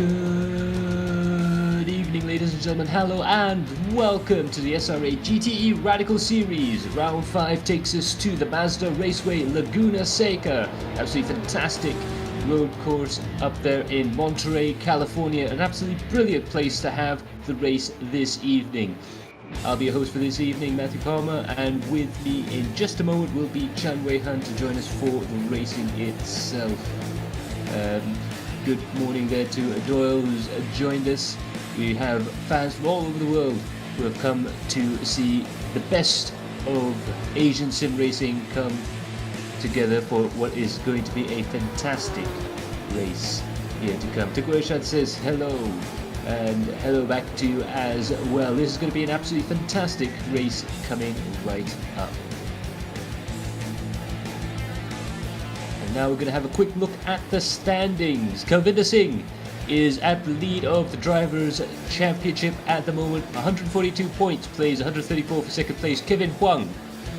Good evening, ladies and gentlemen. Hello and welcome to the SRA GTE-Radical series. Round 5 takes us to the Mazda Raceway, Laguna, Seca. Absolutely fantastic road course up there in Monterey, California. An absolutely brilliant place to have the race this evening. I'll be your host for this evening, Matthew Palmer, and with me in just a moment will be Chan Wei Han to join us for the racing itself. Good morning there to Doyle, who's joined us. We have fans from all over the world who have come to see the best of Asian sim racing come together for what is going to be a fantastic race here to come. Takuya says hello, and hello back to you as well. This is going to be an absolutely fantastic race coming right up. Now we're going to have a quick look at the standings. Kalvinder Singh is at the lead of the Drivers' Championship at the moment. 142 points, plays 134 for second place. Kevin Huang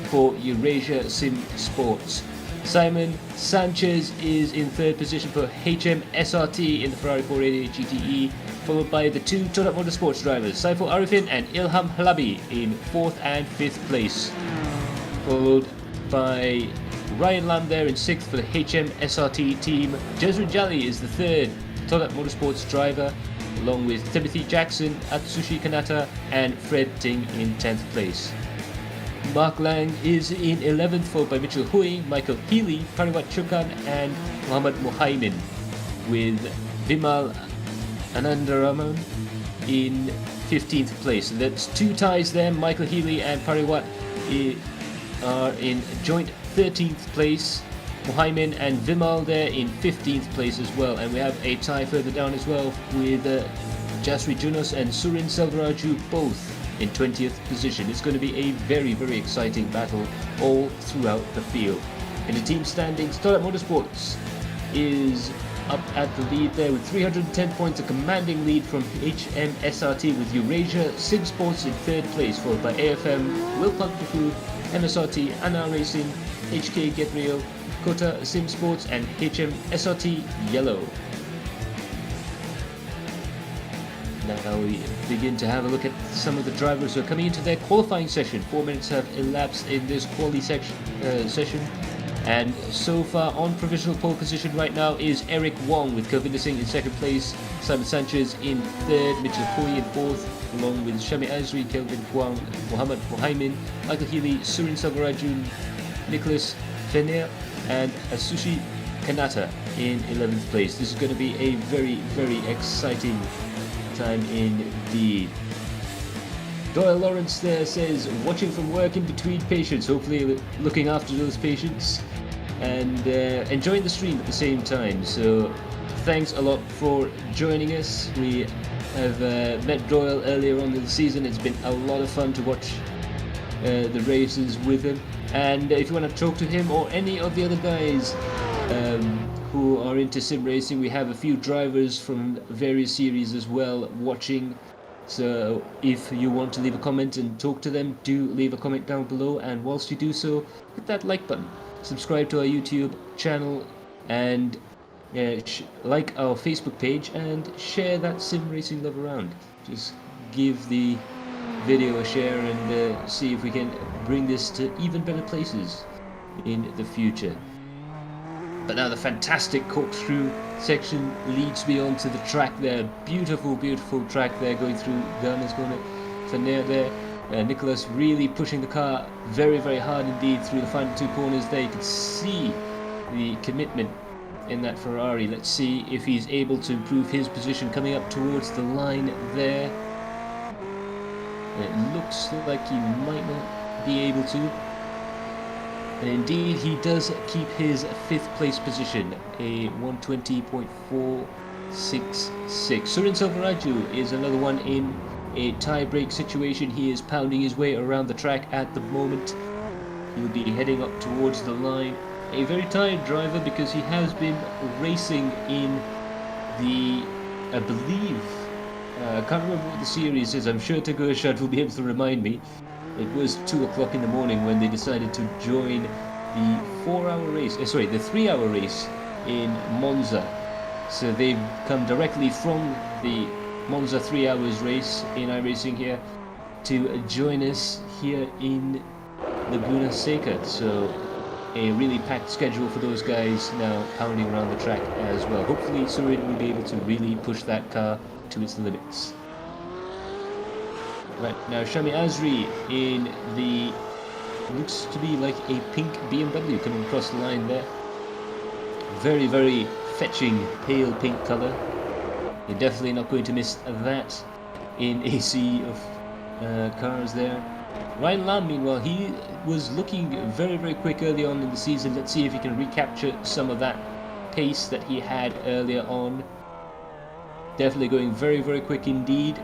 for Eurasia Sim Sports. Simon Sanchez is in third position for HM SRT in the Ferrari 488 GTE, followed by the two Toyota Motorsports drivers, Saiful Arifin and Ilham Halabi in fourth and fifth place, followed by Ryan Lam there in 6th for the HM SRT team. Jezrin Jali is the third Toyota Motorsports driver, along with Timothy Jackson, Atsushi Kanata and Fred Ting in 10th place. Mark Lang is in 11th, followed by Mitchell Hui, Michael Healy, Pariwat Chukan and Muhammad Muhaimin, with Vimal Anandaraman in 15th place. So that's two ties there. Michael Healy and Pariwat are in joint 13th place, Muhaimin and Vimal there in 15th place as well, and we have a tie further down as well with Jasri Junos and Surin Selvaraju both in 20th position. It's going to be a very, very exciting battle all throughout the field. In the team standings, Toyota Motorsports is up at the lead there with 310 points, a commanding lead from HM SRT, with Eurasia Sim Sports in third place, followed by AFM, Wilpunk Food, MSRT, iRacing, HK Get Real, Kota Sim Sports and HM SRT Yellow. Now we begin to have a look at some of the drivers who are coming into their qualifying session. 4 minutes have elapsed in this quali session, and so far on provisional pole position right now is Eric Wong, with Kalvinder Singh in second place, Simon Sanchez in third, Mitchell Hui in fourth, along with Shami Azri, Kelvin Huang, Muhammad Muhaimin, Michael Healy, Surin Selvaraju, Nicholas Fenner and Atsushi Kanata in 11th place. This is going to be a very, very exciting time indeed. Doyle Lawrence there says, watching from work in between patients, hopefully looking after those patients and enjoying the stream at the same time. So thanks a lot for joining us. We have met Doyle earlier on in the season. It's been a lot of fun to watch the races with him, and if you want to talk to him or any of the other guys who are into sim racing, we have a few drivers from various series as well watching. So if you want to leave a comment and talk to them, do leave a comment down below, and whilst you do so, hit that like button, subscribe to our YouTube channel, and like our Facebook page, and share that sim racing love around. Just give the video a share and see if we can bring this to even better places in the future. But now the fantastic corkscrew section leads me onto the track there. Beautiful, beautiful track there, going through Ghana's corner. Fenner there. Nicholas really pushing the car very, very hard indeed through the final two corners there. You can see the commitment in that Ferrari. Let's see if he's able to improve his position coming up towards the line there. It looks like he might not be able to. And indeed, he does keep his 5th place position, a 120.466. Surin Selvaraju is another one in a tie-break situation. He is pounding his way around the track at the moment. He'll be heading up towards the line. A very tired driver because he has been racing in the, I believe, I can't remember what the series is. I'm sure Tagushad will be able to remind me. It was 2 o'clock in the morning when they decided to join the 4-hour race, the 3-hour race in Monza. So they've come directly from the Monza 3 hours race in iRacing here to join us here in Laguna Seca. So a really packed schedule for those guys now pounding around the track as well. Hopefully Surin will be able to really push that car to its limits. Right, now Shami Azri in the, looks to be like a pink BMW coming across the line there. Very, very fetching pale pink colour. You're definitely not going to miss that in a sea of cars there. Ryan Lamb, meanwhile, he was looking very, very quick early on in the season. Let's see if he can recapture some of that pace that he had earlier on. Definitely going very, very quick indeed.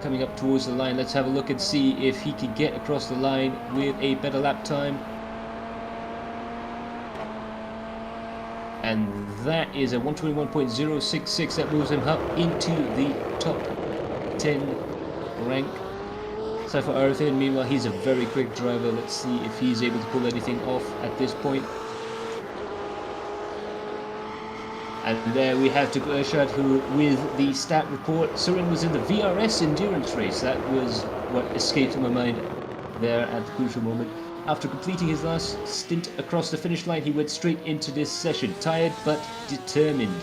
Coming up towards the line, let's have a look and see if he can get across the line with a better lap time. And that is a 121.066. That moves him up into the top 10 rank. Saifur Arifin, meanwhile, he's a very quick driver. Let's see if he's able to pull anything off at this point. And there we have Tuku Ershad, who, with the stat report, Surin was in the VRS endurance race. That was what escaped my mind there at the crucial moment. After completing his last stint across the finish line, he went straight into this session, tired but determined.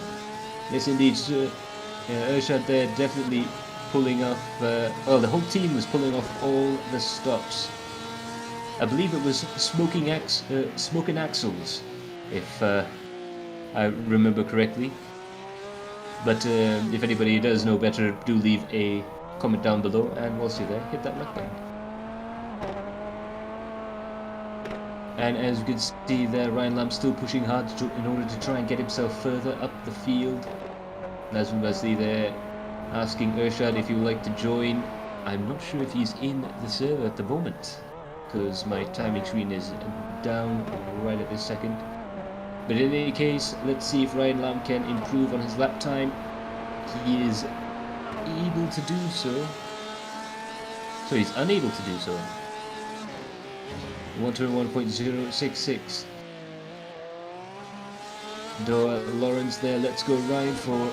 Yes, indeed, Ershad there definitely pulling off, the whole team was pulling off all the stops. I believe it was smoking axles, if I remember correctly. But if anybody does know better, do leave a comment down below, and whilst you're there, hit that like button. And as you can see there, Ryan Lamb still pushing hard in order to try and get himself further up the field. As we see there, asking Ershad if he would like to join. I'm not sure if he's in the server at the moment, because my timing screen is down right at this second. But in any case, let's see if Ryan Lamb can improve on his lap time. He is able to do so. So he's unable to do so. 121.066. Doyle Lawrence there. Let's go Ryan. For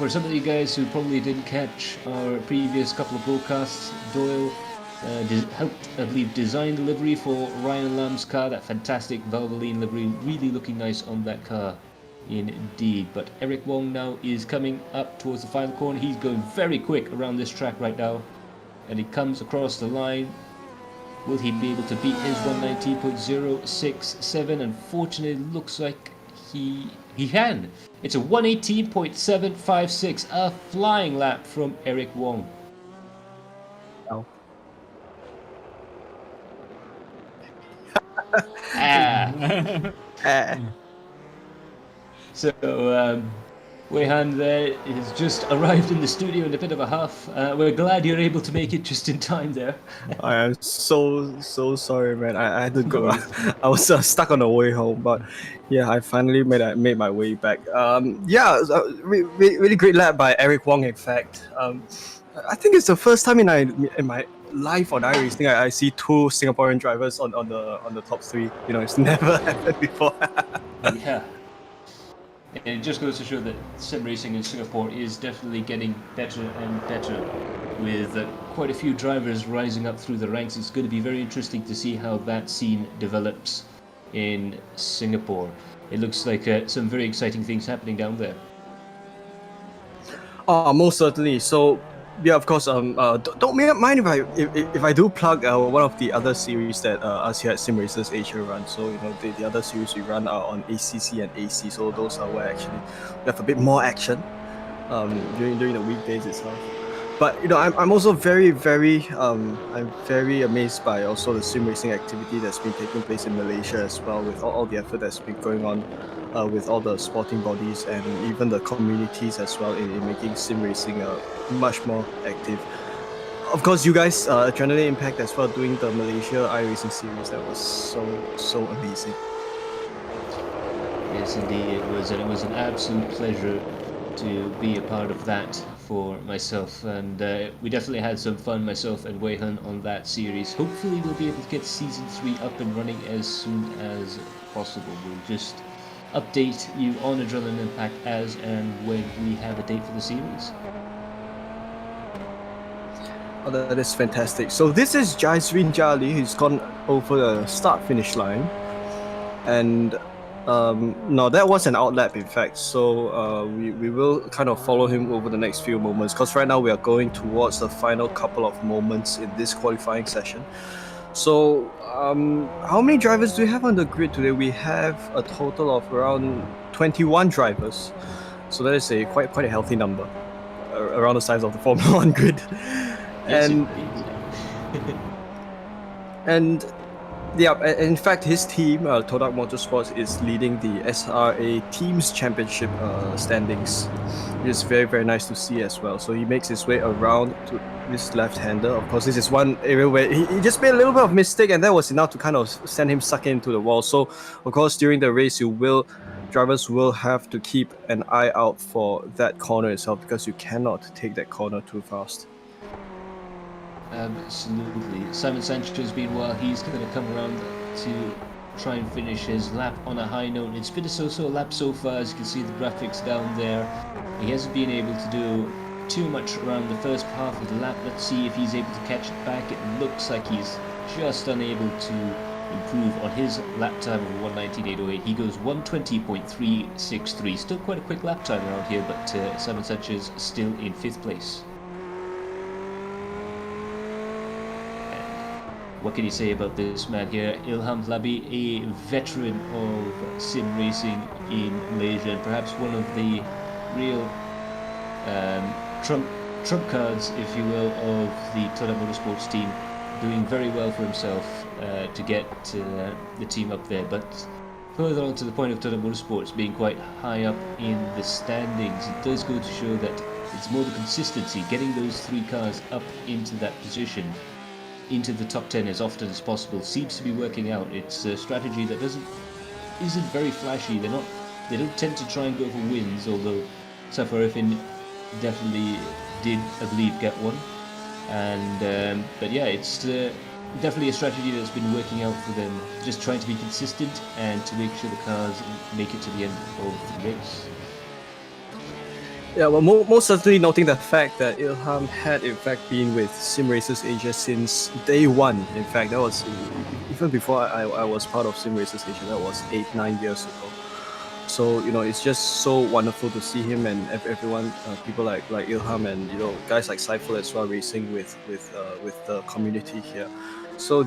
some of you guys who probably didn't catch our previous couple of broadcasts, Doyle helped, I believe, design the livery for Ryan Lamb's car. That fantastic Valvoline livery, really looking nice on that car indeed. But Eric Wong now is coming up towards the final corner. He's going very quick around this track right now, and he comes across the line. Will he be able to beat his 119.067? Unfortunately, it looks like he can. It's a 118.756, a flying lap from Eric Wong. Oh. So, Weihan there has just arrived in the studio in a bit of a huff. We're glad you're able to make it just in time there. I am so sorry, man. I had to go. I was stuck on the way home, but yeah, I finally made my way back. Really great lap by Eric Wong. In fact, I think it's the first time in my life on iRacing I see two Singaporean drivers on the top three. You know, it's never happened before. Yeah. And it just goes to show that sim racing in Singapore is definitely getting better and better, with quite a few drivers rising up through the ranks. It's going to be very interesting to see how that scene develops in Singapore. It looks like some very exciting things happening down there. Most certainly. So yeah, of course. Don't mind if I do plug one of the other series that us here at SimRacers Asia run. So you know the other series we run are on ACC and AC. So those are where actually we have a bit more action during the weekdays itself. But you know I'm also very amazed by also the sim racing activity that's been taking place in Malaysia as well, with all the effort that's been going on with all the sporting bodies and even the communities as well in making sim racing much more active. Of course, you guys, Adrenaline Impact as well, doing the Malaysia iRacing series. That was so amazing. Yes, indeed it was, and it was an absolute pleasure to be a part of that for myself, and we definitely had some fun, myself and Weihan, on that series. Hopefully we'll be able to get season 3 up and running as soon as possible. We'll just update you on Adrenaline Impact as and when we have a date for the series. Oh, that is fantastic. So this is Jaisvin Jali, who's gone over the start-finish line. And no, that was an outlap, in fact. So we will kind of follow him over the next few moments, because right now we are going towards the final couple of moments in this qualifying session. So how many drivers do we have on the grid today? We have a total of around 21 drivers. So that is a quite a healthy number, around the size of the Formula One grid. Yes, and indeed. and yeah, in fact, his team, Todak Motorsports, is leading the SRA Teams Championship standings. It is very nice to see as well. So he makes his way around to this left-hander. Of course, this is one area where he just made a little bit of mistake, and that was enough to kind of send him sucking into the wall. So, of course, during the race, drivers will have to keep an eye out for that corner itself, because you cannot take that corner too fast. Absolutely. Simon Sanchez, meanwhile, he's going to come around to try and finish his lap on a high note. It's been a so-so lap so far, as you can see the graphics down there. He hasn't been able to do too much around the first half of the lap. Let's see if he's able to catch it back. It looks like he's just unable to improve on his lap time of 1:19.808. He goes 1:20.363. Still quite a quick lap time around here, but Simon Sanchez still in 5th place. What can you say about this man here? Ilham Labi, a veteran of sim racing in Malaysia, and perhaps one of the real trump cards, if you will, of the Todak Motorsports team, doing very well for himself to get the team up there. But further on to the point of Todak Motorsports being quite high up in the standings, it does go to show that it's more the consistency, getting those 3 cars up into that position, into the top 10 as often as possible, seems to be working out. It's a strategy that isn't very flashy. They don't tend to try and go for wins, although Safarifin definitely did, I believe, get one. And but yeah, it's definitely a strategy that's been working out for them, just trying to be consistent and to make sure the cars make it to the end of the race. Yeah, well, most certainly noting the fact that Ilham had in fact been with Sim Racers Asia since day one. In fact, that was even before I was part of Sim Racers Asia. That was 8-9 years ago. So it's just so wonderful to see him and everyone, people like Ilham and guys like Saiful as well, racing with the community here. So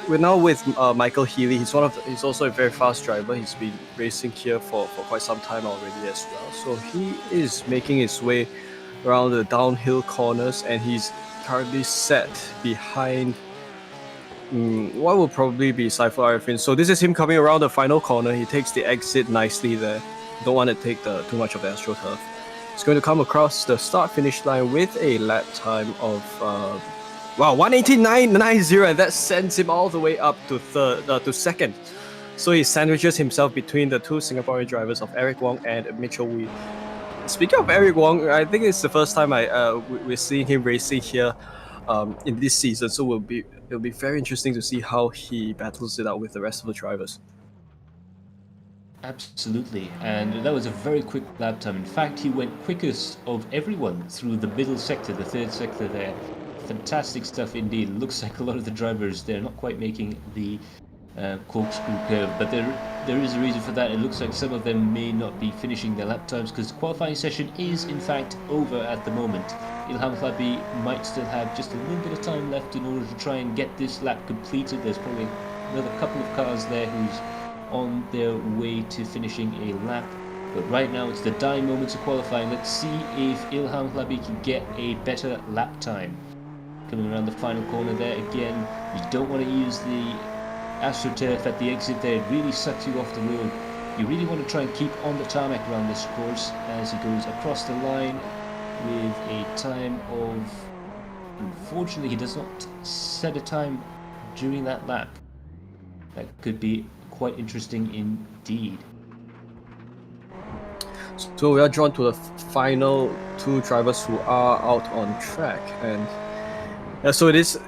we're now with Michael Healy. He's also a very fast driver. He's been racing here for quite some time already as well. So he is making his way around the downhill corners, and he's currently set behind what will probably be Saiful Arifin. So this is him coming around the final corner. He takes the exit nicely there. Don't want to take too much of the AstroTurf. He's going to come across the start-finish line with a lap time of 1:18.990, and that sends him all the way up to second. So he sandwiches himself between the 2 Singaporean drivers of Eric Wong and Mitchell Wee. Speaking of Eric Wong, I think it's the first time we're seeing him racing here in this season. So it'll be very interesting to see how he battles it out with the rest of the drivers. Absolutely, and that was a very quick lap time. In fact, he went quickest of everyone through the middle sector, the 3rd sector there. Fantastic stuff indeed. Looks like a lot of the drivers, they're not quite making the corkscrew curve, but there is a reason for that. It looks like some of them may not be finishing their lap times because the qualifying session is in fact over at the moment. Ilham Khlabi might still have just a little bit of time left in order to try and get this lap completed. There's probably another couple of cars there who's on their way to finishing a lap, but right now it's the dying moments of qualifying. Let's see if Ilham Khlabi can get a better lap time. Coming around the final corner there again, you don't want to use the AstroTurf at the exit there. It really sucks you off the road. You really want to try and keep on the tarmac around this course as he goes across the line with a time of, unfortunately he does not set a time during that lap. That could be quite interesting indeed. So we are drawn to the final 2 drivers who are out on track, and Yeah, so it is.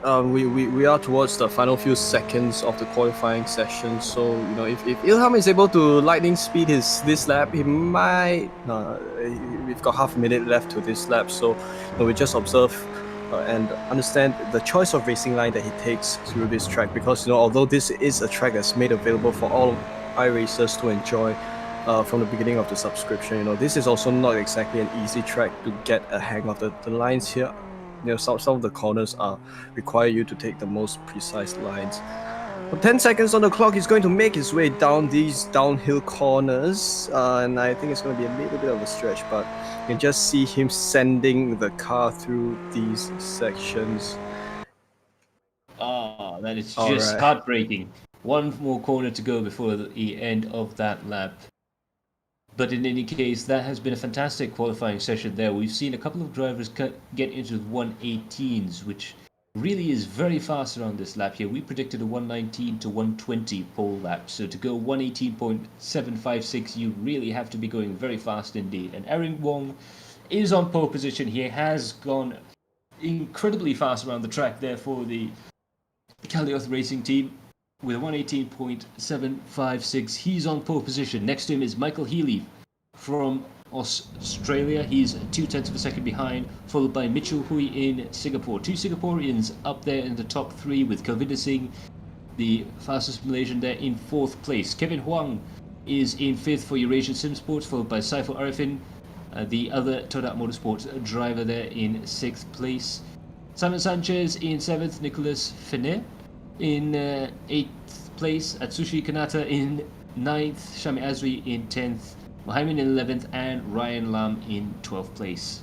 We are towards the final few seconds of the qualifying session. So if Ilham is able to lightning speed this lap, he might. We've got half a minute left to this lap, so we just observe and understand the choice of racing line that he takes through this track. Because although this is a track that's made available for all iRacers to enjoy. From the beginning of the subscription, this is also not exactly an easy track to get a hang of. The lines here, some of the corners require you to take the most precise lines. For 10 seconds on the clock, he's going to make his way down these downhill corners, and I think it's going to be a little bit of a stretch, but you can just see him sending the car through these sections. That is just heartbreaking. One more corner to go before the end of that lap. But in any case, that has been a fantastic qualifying session there. We've seen a couple of drivers get into the 118s, which really is very fast around this lap here. We predicted a 119 to 120 pole lap. So to go 118.756, you really have to be going very fast indeed. And Eric Wong is on pole position. He has gone incredibly fast around the track there for the Kalioth Racing team. With 118.756, he's on pole position. Next to him is Michael Healy from Australia. He's 0.2 of a second behind, followed by Mitchell Hui in Singapore. Two Singaporeans up there in the top three, with Kelvinder Singh, the fastest Malaysian, there in 4th place. Kevin Huang is in 5th for Eurasian Sim Sports, followed by Saiful Arifin, the other Todak Motorsports driver, there in 6th place. Simon Sanchez in 7th, Nicolas Fenet in 8th place, Atsushi Kanata in 9th, Shami Azri in 10th, Mohammed in 11th, and Ryan Lam in 12th place.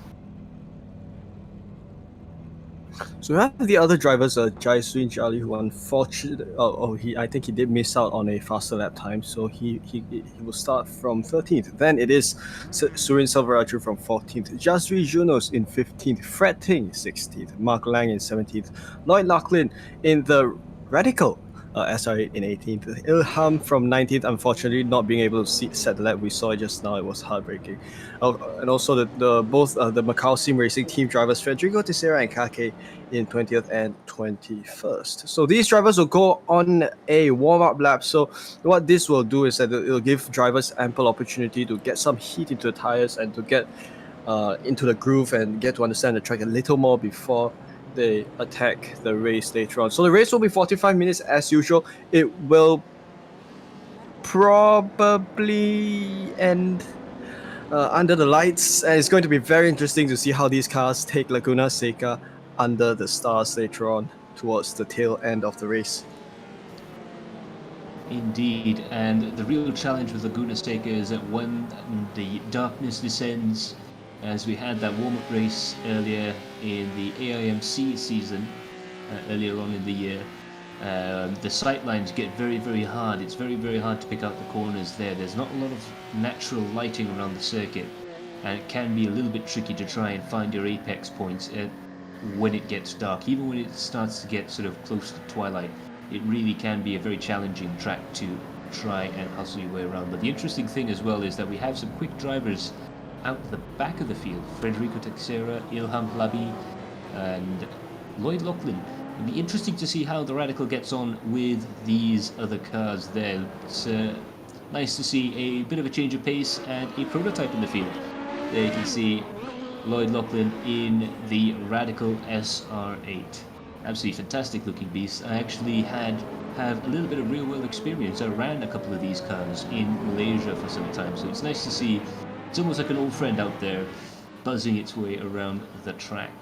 So we have the other drivers, Jaiswin Jali, who unfortunately, I think he did miss out on a faster lap time, so he will start from 13th. Then it is Surin Selvaraju from 14th, Jasri Junos in 15th, Fred Ting 16th, Mark Lang in 17th, Lloyd Lachlan in the Radical SRA in 18th, Ilham from 19th, unfortunately not being able to set the lap. We saw it just now, it was heartbreaking. And also both the Macau SimRacing team drivers, Federico Teixeira and Kake, in 20th and 21st. So these drivers will go on a warm-up lap. So what this will do is that it'll give drivers ample opportunity to get some heat into the tires and to get into the groove and get to understand the track a little more before they attack the race later on. So the race will be 45 minutes as usual. It will probably end under the lights, and it's going to be very interesting to see how these cars take Laguna Seca under the stars later on towards the tail end of the race. Indeed, and the real challenge with Laguna Seca is that when the darkness descends, as we had that warm-up race earlier in the AIMC season, earlier on in the year, the sight lines get very, very hard. It's very, very hard to pick out the corners there. There's not a lot of natural lighting around the circuit, and it can be a little bit tricky to try and find your apex points when it gets dark. Even when it starts to get sort of close to twilight, it really can be a very challenging track to try and hustle your way around. But the interesting thing as well is that we have some quick drivers out the back of the field. Federico Teixeira, Ilham Labi, and Lloyd Lachlan. It'll be interesting to see how the Radical gets on with these other cars there. It's nice to see a bit of a change of pace and a prototype in the field. There you can see Lloyd Lachlan in the Radical SR8. Absolutely fantastic looking beast. I actually have a little bit of real world experience. I ran a couple of these cars in Malaysia for some time, so it's nice to see. It's almost like an old friend out there buzzing its way around the track.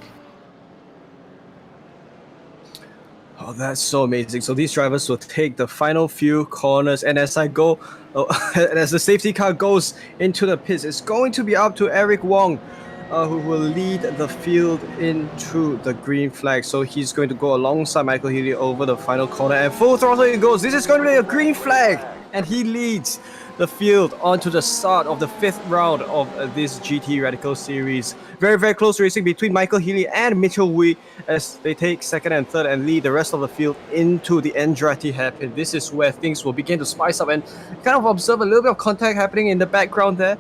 Oh, that's so amazing. So these drivers will take the final few corners, and as as the safety car goes into the pits, it's going to be up to Eric Wong, who will lead the field into the green flag. So he's going to go alongside Michael Healy over the final corner, and full throttle he goes. This is going to be a green flag, and he leads the field onto the start of the 5th round of this GTE-Radical series. Very, very close racing between Michael Healy and Mitchell Wee as they take 2nd and 3rd and lead the rest of the field into the Andretti hairpin. This is where things will begin to spice up, and kind of observe a little bit of contact happening in the background there.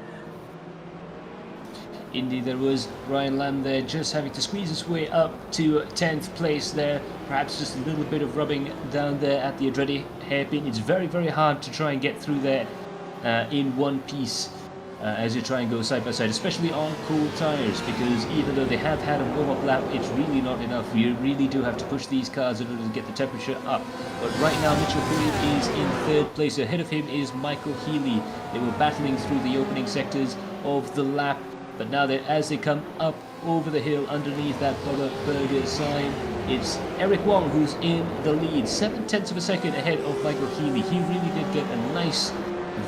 Indeed, there was Ryan Lamb there just having to squeeze his way up to 10th place there. Perhaps just a little bit of rubbing down there at the Andretti hairpin. It's very, very hard to try and get through there in one piece as you try and go side by side, especially on cold tyres, because even though they have had a warm-up lap, it's really not enough. You really do have to push these cars in order to get the temperature up. But right now, Mitchell Pruitt is in 3rd place. Ahead of him is Michael Healy. They were battling through the opening sectors of the lap. But now, as they come up over the hill underneath that Bubba Burger sign, it's Eric Wong who's in the lead, 7/10 of a second ahead of Michael Healy. He really did get a nice,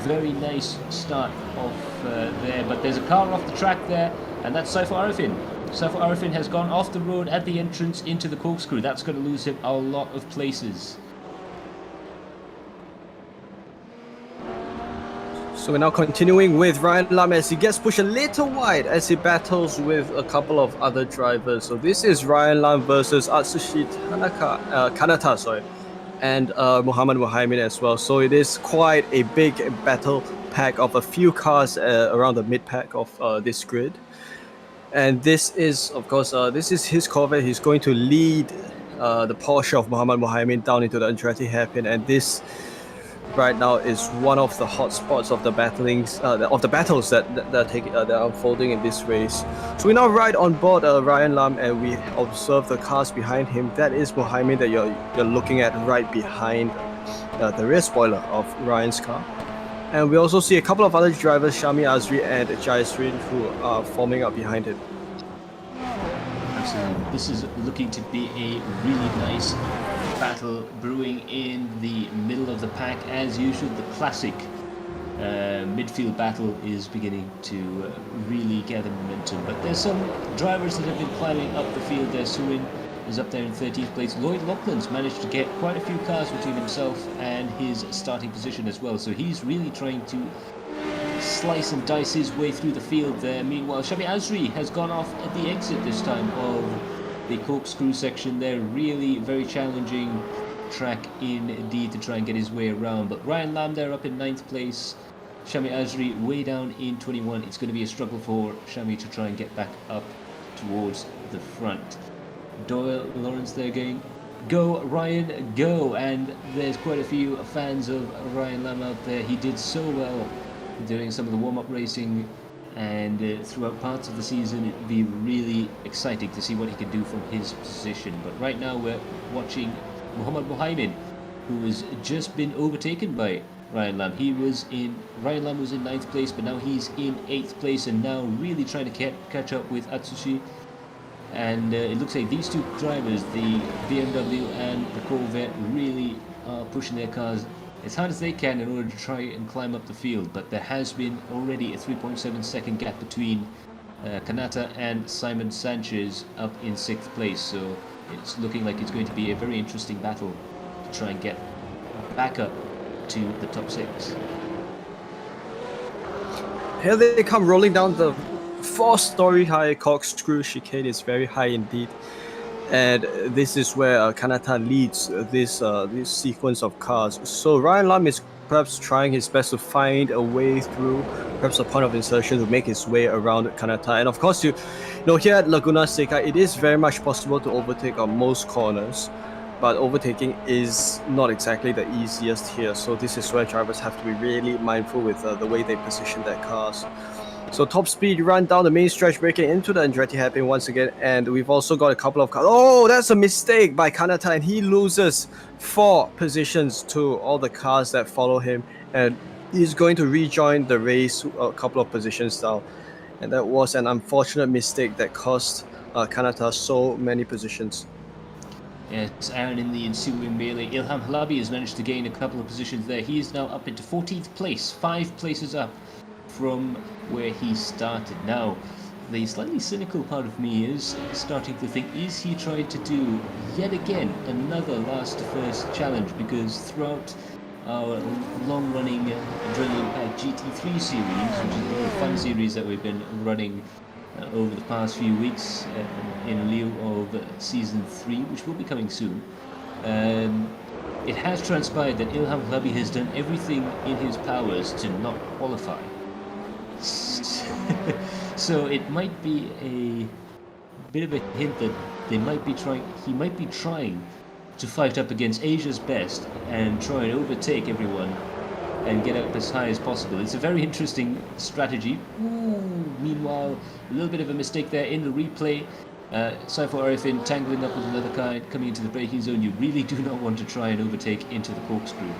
very nice start off there. But there's a car off the track there, and that's Saiful Arifin. Saiful Arifin has gone off the road at the entrance into the corkscrew. That's going to lose him a lot of places. So we're now continuing with Ryan Lam as he gets pushed a little wide as he battles with a couple of other drivers. So this is Ryan Lam versus Atsushi Kanata, and Muhammad Muhaimin as well. So it is quite a big battle pack of a few cars around the mid-pack of this grid. And this is, of course, this is his Corvette. He's going to lead the Porsche of Muhammad Muhaimin down into the Andretti hairpin, and this right now is one of the hot spots of the battles that are unfolding in this race. So we now ride on board Ryan Lam, and we observe the cars behind him. That is Muhaimin that you're looking at right behind the rear spoiler of Ryan's car. And we also see a couple of other drivers, Shami Azri and Jayasrin, who are forming up behind him. Absolutely. This is looking to be a really nice battle brewing in the middle of the pack. As usual, the classic midfield battle is beginning to really gather momentum. But there's some drivers that have been climbing up the field there. Surin is up there in 13th place. Lloyd Loughlin's managed to get quite a few cars between himself and his starting position as well. So he's really trying to slice and dice his way through the field there. Meanwhile, Shami Azri has gone off at the exit this time of the corkscrew section there. Really very challenging track indeed to try and get his way around. But Ryan Lam there up in 9th place. Shami Azri way down in 21. It's going to be a struggle for Shami to try and get back up towards the front. Doyle Lawrence there going, go Ryan, go! And there's quite a few fans of Ryan Lam out there. He did so well doing some of the warm-up racing, and throughout parts of the season it'd be really exciting to see what he can do from his position. But right now we're watching Muhammad Muhaimin, who has just been overtaken by Ryan Lam. Ryan Lam was in 9th place, but now he's in 8th place, and now really trying to catch up with Atsushi. And it looks like these two drivers, the BMW and the Corvette, really are pushing their cars as hard as they can in order to try and climb up the field. But there has been already a 3.7 second gap between Kanata and Simon Sanchez up in 6th place. So it's looking like it's going to be a very interesting battle to try and get back up to the top 6. Here they come rolling down the 4-story high corkscrew chicane. Is very high indeed, and this is where Kanata leads this sequence of cars. So Ryan Lam is perhaps trying his best to find a way through, perhaps a point of insertion to make his way around Kanata. And of course, here at Laguna Seca, it is very much possible to overtake on most corners, but overtaking is not exactly the easiest here. So this is where drivers have to be really mindful with the way they position their cars. So top speed run down the main stretch, breaking into the Andretti hairpin once again, and we've also got a couple of cars. Oh, that's a mistake by Kanata, and he loses 4 positions to all the cars that follow him, and he's going to rejoin the race a couple of positions down. And that was an unfortunate mistake that cost Kanata so many positions. Yes, and in the ensuing melee, Ilham Halabi has managed to gain a couple of positions there. He is now up into 14th place, 5 places up from where he started. Now, the slightly cynical part of me is starting to think, is he trying to do yet again another last to first challenge? Because throughout our long-running Adrenaline Pack GT3 series, which is a very fun series that we've been running over the past few weeks in lieu of Season 3, which will be coming soon, it has transpired that Ilham Halabi has done everything in his powers to not qualify. So it might be a bit of a hint that he might be trying to fight up against Asia's best and try and overtake everyone and get up as high as possible. It's a very interesting strategy. Ooh, meanwhile, a little bit of a mistake there in the replay. Saiful Arifin tangling up with another car coming into the braking zone. You really do not want to try and overtake into the corkscrew.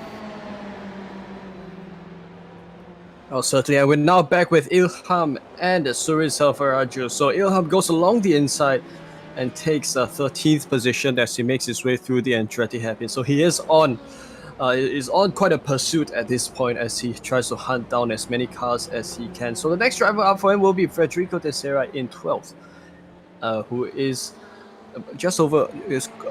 Oh, certainly. And we're now back with Ilham and Suris Selvaraju. So Ilham goes along the inside and takes a 13th position as he makes his way through the Andretti hairpin. So he is on quite a pursuit at this point as he tries to hunt down as many cars as he can. So the next driver up for him will be Federico Teixeira in 12th, who is is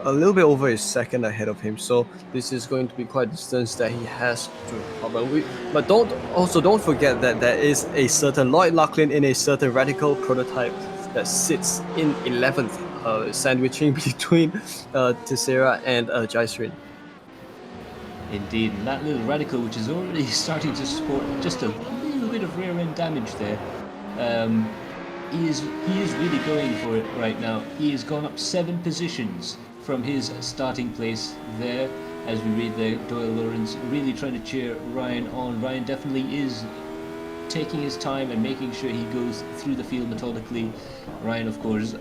a little bit over his second ahead of him. So this is going to be quite a distance that he has to cover. But don't forget that there is a certain Lloyd Lachlan in a certain Radical prototype that sits in 11th, sandwiching between Teixeira and Jaisrin. Indeed, and that little Radical, which is already starting to sport just a little bit of rear end damage there, he is really going for it right now. He has gone up 7 positions from his starting place there. As we read there, Doyle Lawrence really trying to cheer Ryan on. Ryan definitely is taking his time and making sure he goes through the field methodically. Ryan, of course,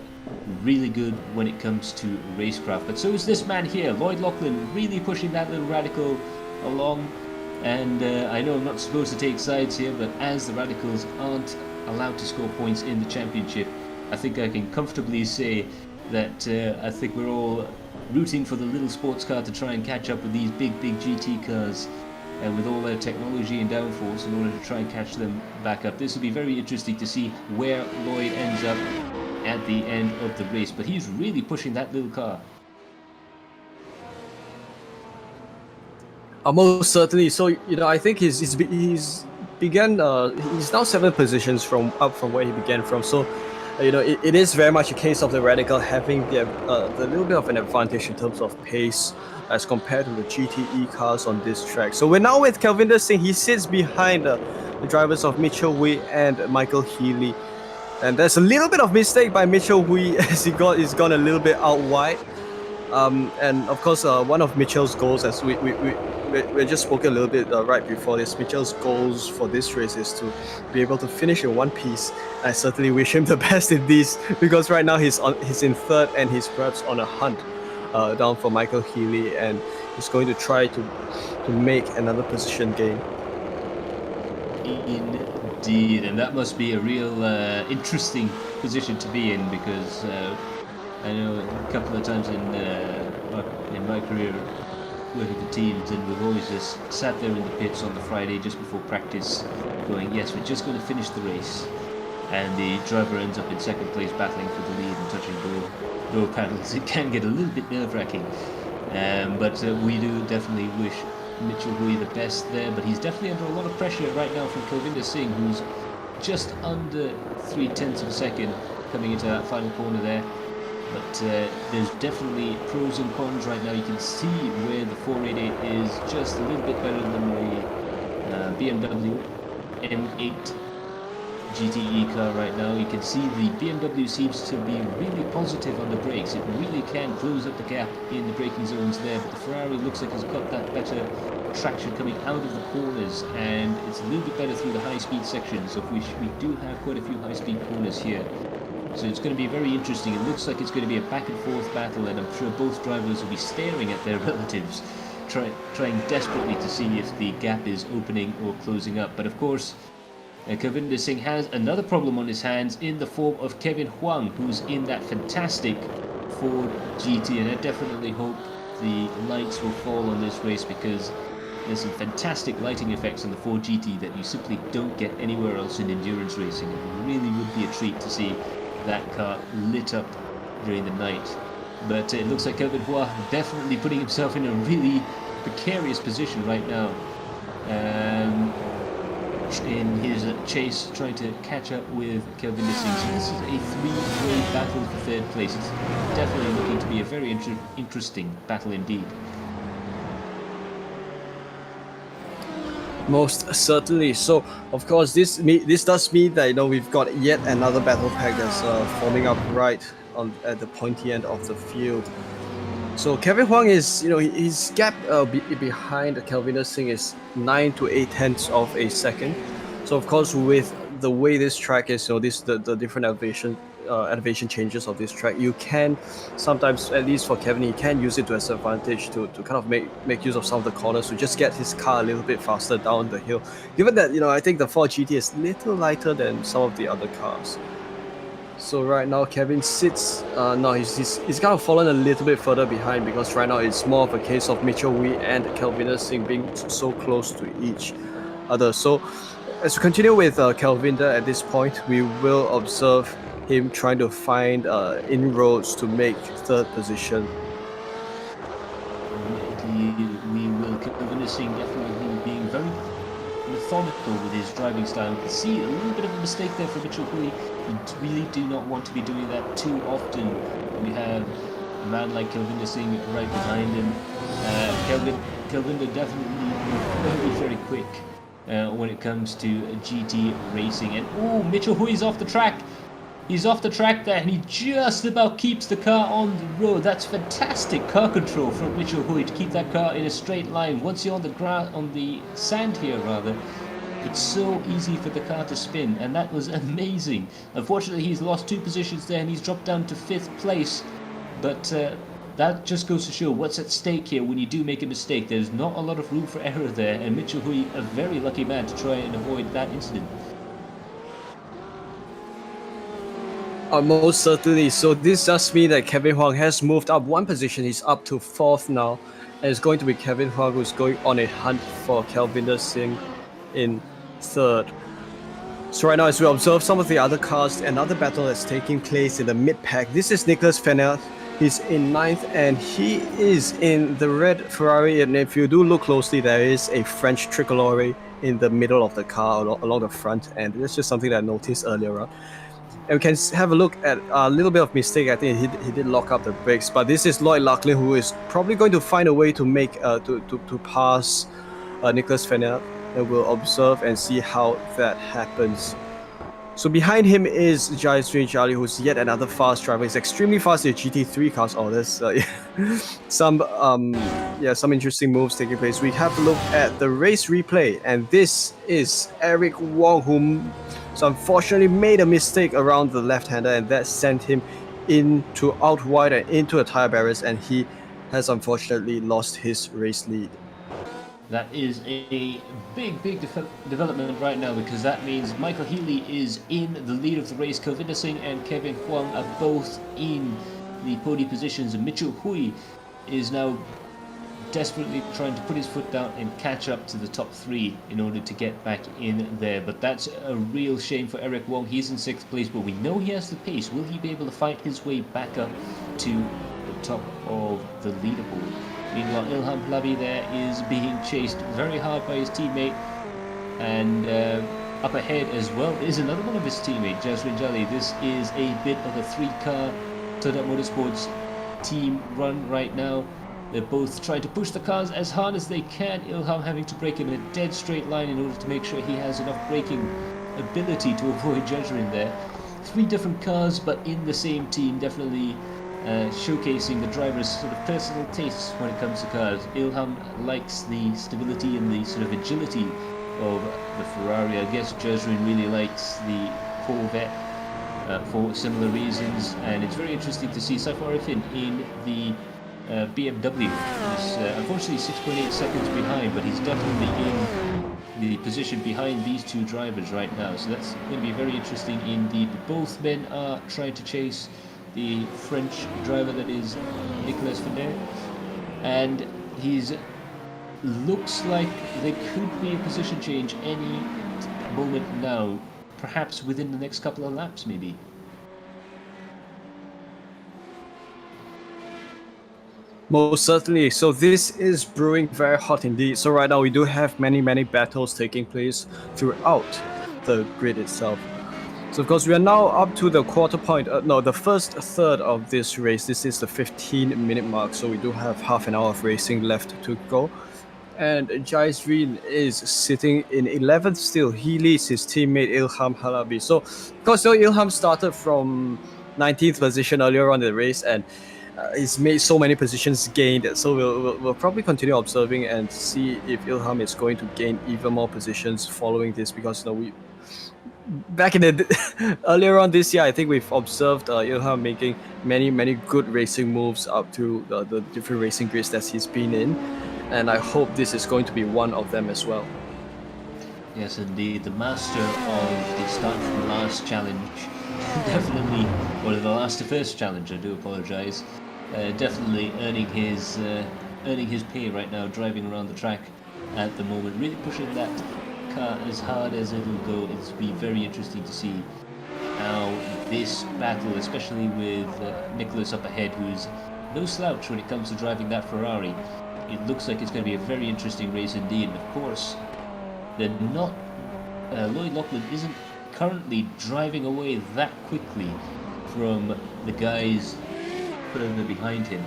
really good when it comes to racecraft, but so is this man here, Lloyd Lachlan, really pushing that little Radical along. And I know I'm not supposed to take sides here, but as the Radicals aren't allowed to score points in the championship, I think I can comfortably say that I think we're all rooting for the little sports car to try and catch up with these big GT cars with all their technology and downforce in order to try and catch them back up. This will be very interesting to see where Lloyd ends up at the end of the race, but he's really pushing that little car. Most certainly. So I think he's now 7 positions up from where he began from. So it is very much a case of the Radical having the little bit of an advantage in terms of pace as compared to the GTE cars on this track. So we're now with Kelvinder Singh. He sits behind the drivers of Mitchell Hui and Michael Healy. And there's a little bit of mistake by Mitchell Hui as he's gone a little bit out wide. And of course, one of Mitchell's goals, as we just spoke a little bit right before this, Mitchell's goals for this race is to be able to finish in one piece. I certainly wish him the best in these, because right now he's in third and he's perhaps on a hunt down for Michael Healy, and he's going to try to make another position gain. Indeed, and that must be a real interesting position to be in, because I know a couple of times in my career working for teams, and we've always just sat there in the pits on the Friday just before practice going, yes, we're just going to finish the race, and the driver ends up in second place battling for the lead and touching door panels. It can get a little bit nerve-wracking, but we do definitely wish Mitchell Hui the best there, but he's definitely under a lot of pressure right now from Kelvinder Singh, who's just under 0.3 of a second coming into that final corner there. But there's definitely pros and cons right now. You can see where the 488 is just a little bit better than the BMW M8 GTE car right now. You can see the BMW seems to be really positive on the brakes. It really can close up the gap in the braking zones there, but the Ferrari looks like it's got that better traction coming out of the corners, and it's a little bit better through the high-speed sections, of which we do have quite a few high-speed corners here. So it's going to be very interesting. It looks like it's going to be a back-and-forth battle, and I'm sure both drivers will be staring at their relatives, trying desperately to see if the gap is opening or closing up. But of course, Kelvinder Singh has another problem on his hands in the form of Kevin Huang, who's in that fantastic Ford GT, and I definitely hope the lights will fall on this race, because there's some fantastic lighting effects on the Ford GT that you simply don't get anywhere else in endurance racing. It really would be a treat to see that car lit up during the night. But it looks like Kelvin Huang definitely putting himself in a really precarious position right now, in his chase, trying to catch up with Kelvinder Singh. So this is a 3-way battle for third place. It's definitely looking to be a very interesting battle indeed. Most certainly. So, of course, this does mean that we've got yet another battle pack that's forming up right on at the pointy end of the field. So Kevin Huang is, his gap behind Kelvin Singh is 9 to 8 tenths of a second. So of course, with the way this track is, the different elevation changes of this track, you can sometimes, at least for Kevin, he can use it to his advantage to kind of make use of some of the corners to just get his car a little bit faster down the hill. Given that, I think the Ford GT is a little lighter than some of the other cars. So right now Kevin sits. No, he's kind of fallen a little bit further behind because right now it's more of a case of Mitchell Wee and Kelvin Singh being so close to each other. So as we continue with Kelvinder at this point, we will observe him trying to find inroads to make third position. We will Kelvin Singh definitely being very methodical with his driving style. You can see a little bit of a mistake there for Mitchell Hui. We really do not want to be doing that too often. We have a man like Kelvin Singh right behind him. Kelvin definitely very, very quick when it comes to GT racing. And oh, Mitchell Hui is off the track. He's off the track there, and he just about keeps the car on the road. That's fantastic car control from Mitchell Hui to keep that car in a straight line. Once you're on the sand here, rather, it's so easy for the car to spin, and that was amazing. Unfortunately, he's lost 2 positions there, and he's dropped down to 5th place. But that just goes to show what's at stake here when you do make a mistake. There's not a lot of room for error there, and Mitchell Hui, a very lucky man to try and avoid that incident. Most certainly. So this does mean that Kevin Huang has moved up 1 position. He's up to 4th now. And it's going to be Kevin Huang who's going on a hunt for Kelvinder Singh in 3rd. So right now, as we observe some of the other cars, another battle that's taking place in the mid-pack. This is Nicolas Fenner. He's in 9th, and he is in the red Ferrari. And if you do look closely, there is a French tricolore in the middle of the car along the front end. That's just something that I noticed earlier on. And we can have a look at a little bit of mistake. I think he did lock up the brakes, but this is Lloyd Lachlan, who is probably going to find a way to make to pass Nicolas Fenner, and we'll observe and see how that happens. So behind him is Jayasri Jali, who's yet another fast driver. He's extremely fast in GT3 cars. Oh, there's some interesting moves taking place. We have a look at the race replay, and this is Eric Wong, who unfortunately made a mistake around the left-hander, and that sent him out wide and into the tire barriers, and he has unfortunately lost his race lead. That is a big development right now, because that means Michael Healy is in the lead of the race. Kelvin Singh and Kevin Huang are both in the podium positions, and Mitchell Hui is now desperately trying to put his foot down and catch up to the top 3 in order to get back in there. But that's a real shame for Eric Wong. He's in 6th place, but we know he has the pace. Will he be able to fight his way back up to the top of the leaderboard? Meanwhile, Ilham Plabi there is being chased very hard by his teammate, and up ahead as well is another one of his teammates, Jaswin Jali. This is a bit of a 3-car Toyota Motorsports team run right now. They're both trying to push the cars as hard as they can. Ilham having to brake him in a dead straight line in order to make sure he has enough braking ability to avoid Jaswin there. 3 different cars, but in the same team, definitely showcasing the driver's sort of personal tastes when it comes to cars. Ilham likes the stability and the sort of agility of the Ferrari. I guess Jaswin really likes the Corvette for similar reasons, and it's very interesting to see Safar Arifin in the BMW. He's unfortunately 6.8 seconds behind, but he's definitely in the position behind these 2 drivers right now, so that's going to be very interesting indeed. Both men are trying to chase the French driver, that is Nicolas Fenner, and he's looks like there could be a position change any moment now, perhaps within the next couple of laps maybe. Most certainly. So this is brewing very hot indeed. So right now we do have many battles taking place throughout the grid itself. So of course we are now up to the the first third of this race. This is the 15-minute mark, so we do have half an hour of racing left to go. And Jaisrin is sitting in 11th still. He leads his teammate Ilham Halabi. So, of course, Ilham started from 19th position earlier on in the race, and he's made so many positions gained. So we'll probably continue observing and see if Ilham is going to gain even more positions following this, because we back in the earlier on this year, I think we've observed Ilham making many good racing moves up to the different racing grids that he's been in, and I hope this is going to be one of them as well. Yes, indeed, the master of the start from the last challenge, definitely, or the first challenge. I do apologise. Definitely earning his pay right now, driving around the track at the moment, really pushing that car as hard as it'll go. It'll be very interesting to see how this battle, especially with Nicholas up ahead, who's no slouch when it comes to driving that Ferrari. It looks like it's going to be a very interesting race indeed. And of course, Lloyd Loughlin isn't currently driving away that quickly from the guys further behind him.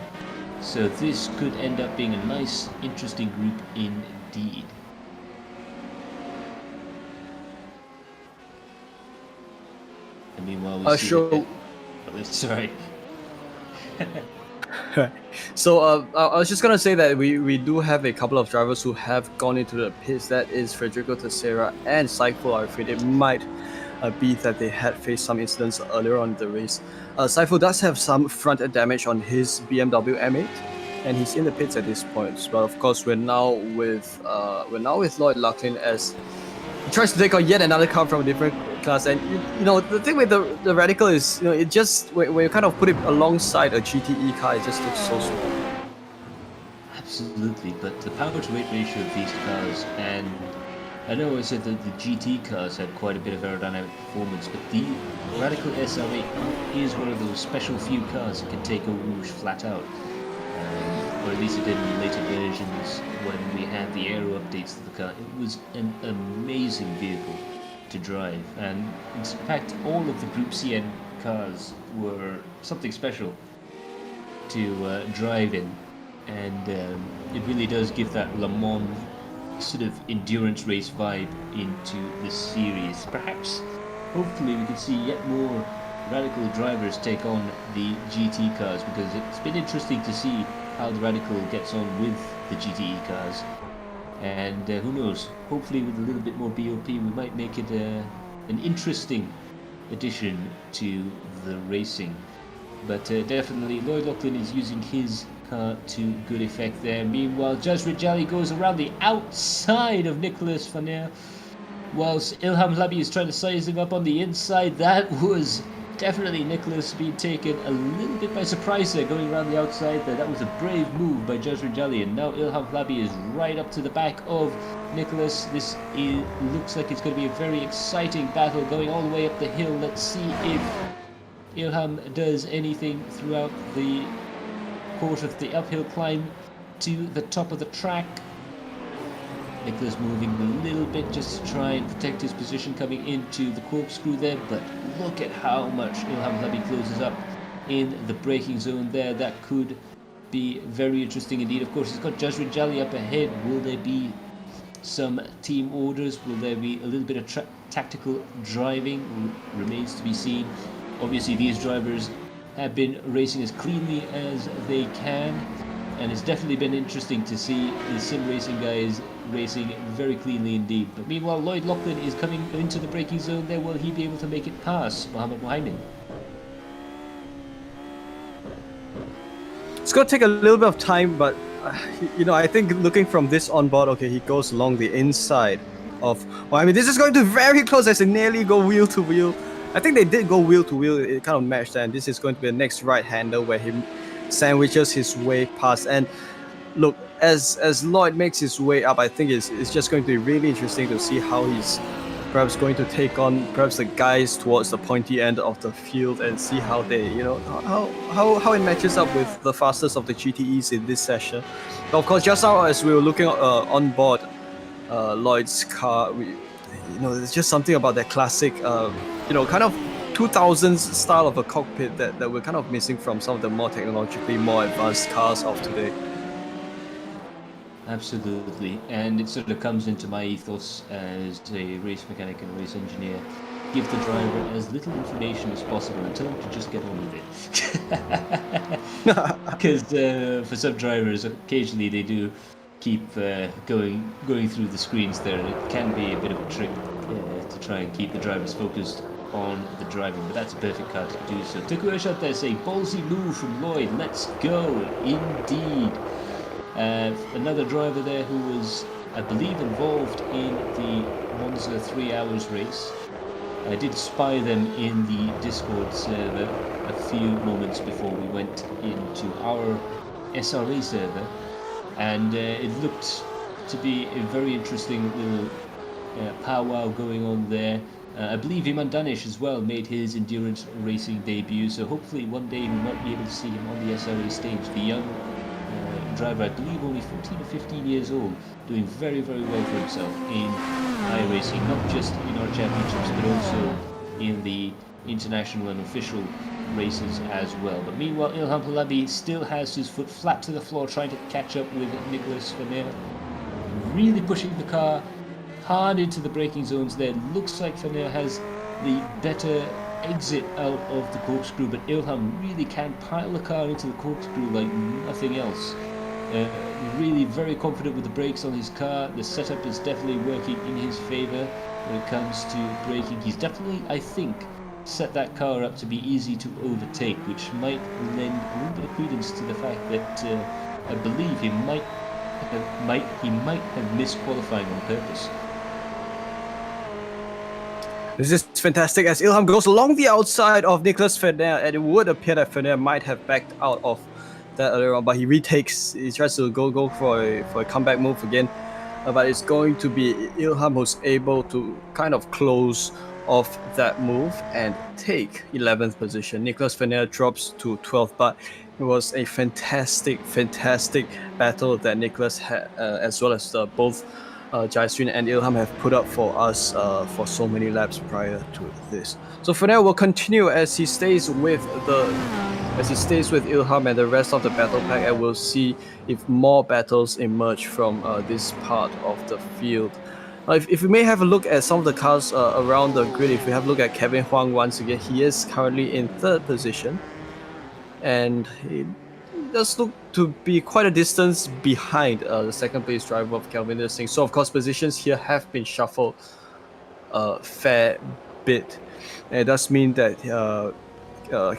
So this could end up being a nice, interesting group indeed. And meanwhile, we see sorry. So I was just gonna say that we do have a couple of drivers who have gone into the pits. That is Federico Teixeira and Saiful Arifin. It might be that they had faced some incidents earlier on in the race. Saiful does have some front end damage on his BMW M8, and he's in the pits at this point. But of course, we're now with Lloyd Loughlin as he tries to take on yet another car from a different class. And the thing with the Radical is, it just when you kind of put it alongside a GTE car, it just looks so small. Absolutely, but the power to weight ratio of these cars, and I know I said that the GT cars had quite a bit of aerodynamic performance, but the Radical SRA is one of those special few cars that can take a Rouge flat out. Or at least it did in later versions when we had the aero updates to the car. It was an amazing vehicle to drive, and in fact all of the Group CN cars were something special to drive in, and it really does give that Le Mans sort of endurance race vibe into the series. Perhaps, hopefully, we can see yet more Radical drivers take on the GT cars, because it's been interesting to see how the Radical gets on with the GTE cars, and who knows, hopefully with a little bit more BOP we might make it an interesting addition to the racing. But definitely Lloyd Loughlin is using his car to good effect there. Meanwhile, Judge Rijali goes around the outside of Nicolas Faner, whilst Ilham Labi is trying to size him up on the inside. That was definitely Nicholas being taken a little bit by surprise there, going around the outside there. That was a brave move by Judge Rijali, and now Ilham Labi is right up to the back of Nicholas. This looks like it's going to be a very exciting battle going all the way up the hill. Let's see if Ilham does anything throughout the course of the uphill climb to the top of the track. Nicholas moving a little bit just to try and protect his position coming into the corkscrew there, but look at how much Ilham Labi closes up in the braking zone there. That could be very interesting indeed. Of course, he's got Judge Rijali up ahead. Will there be some team orders? Will there be a little bit of tactical driving? Remains to be seen. Obviously, these drivers have been racing as cleanly as they can, and it's definitely been interesting to see the SimRacing guys racing very cleanly indeed. But meanwhile, Lloyd Loughlin is coming into the braking zone there. Will he be able to make it past Mohammed Mohaimin? It's going to take a little bit of time, but I think looking from this on board, okay, he goes along the inside of Mohaimin. This is going to be very close as they nearly go wheel to wheel. I think they did go wheel to wheel. It kind of matched, and this is going to be the next right-hander where he sandwiches his way past. And look, as Lloyd makes his way up, I think it's just going to be really interesting to see how he's perhaps going to take on perhaps the guys towards the pointy end of the field, and see how they, how it matches up with the fastest of the GTEs in this session. But of course, just now as we were looking on board Lloyd's car, there's just something about that classic, kind of 2000s style of a cockpit that we're kind of missing from some of the more technologically more advanced cars of today. Absolutely, and it sort of comes into my ethos as a race mechanic and race engineer. Give the driver as little information as possible and tell them to just get on with it. Because for some drivers, occasionally they do keep going through the screens there, and it can be a bit of a trick to try and keep the drivers focused on the driving. But that's a perfect car to do so. Tukuesh out there saying, "Ballsy move from Lloyd. Let's go." Indeed. Another driver there who was, I believe, involved in the Monza 3 Hours race. I did spy them in the Discord server a few moments before we went into our SRA server, and it looked to be a very interesting little powwow going on there. I believe Iman Danish as well made his endurance racing debut, so hopefully one day we might be able to see him on the SRA stage. The young driver, I believe only 14 or 15 years old, doing very, very well for himself in iRacing, not just in our championships, but also in the international and official races as well. But meanwhile, Ilham Halabi still has his foot flat to the floor, trying to catch up with Nicolas Fener, really pushing the car hard into the braking zones there. Looks like Fener has the better exit out of the corkscrew, but Ilham really can pile the car into the corkscrew like nothing else. Really very confident with the brakes on his car. The setup is definitely working in his favour when it comes to braking. He's definitely, I think, set that car up to be easy to overtake, which might lend a little bit of credence to the fact that I believe he might have missed qualifying on purpose. This is fantastic as Ilham goes along the outside of Nicolas Fener, and it would appear that Fener might have backed out of that earlier on, but he tries to go for a comeback move again. But it's going to be Ilham who's able to kind of close off that move and take 11th position. Nicolas Fener drops to 12th, but it was a fantastic battle that Nicolas had, as well as both Jaisrin and Ilham have put up for us for so many laps prior to this. So Fener will continue as he stays with Ilham and the rest of the battle pack, and we'll see if more battles emerge from this part of the field. If we may have a look at some of the cars around the grid, if we have a look at Kevin Huang once again, he is currently in 3rd position, and he does look to be quite a distance behind the 2nd place driver of Kelvin Singh. So of course positions here have been shuffled a fair bit. And it does mean that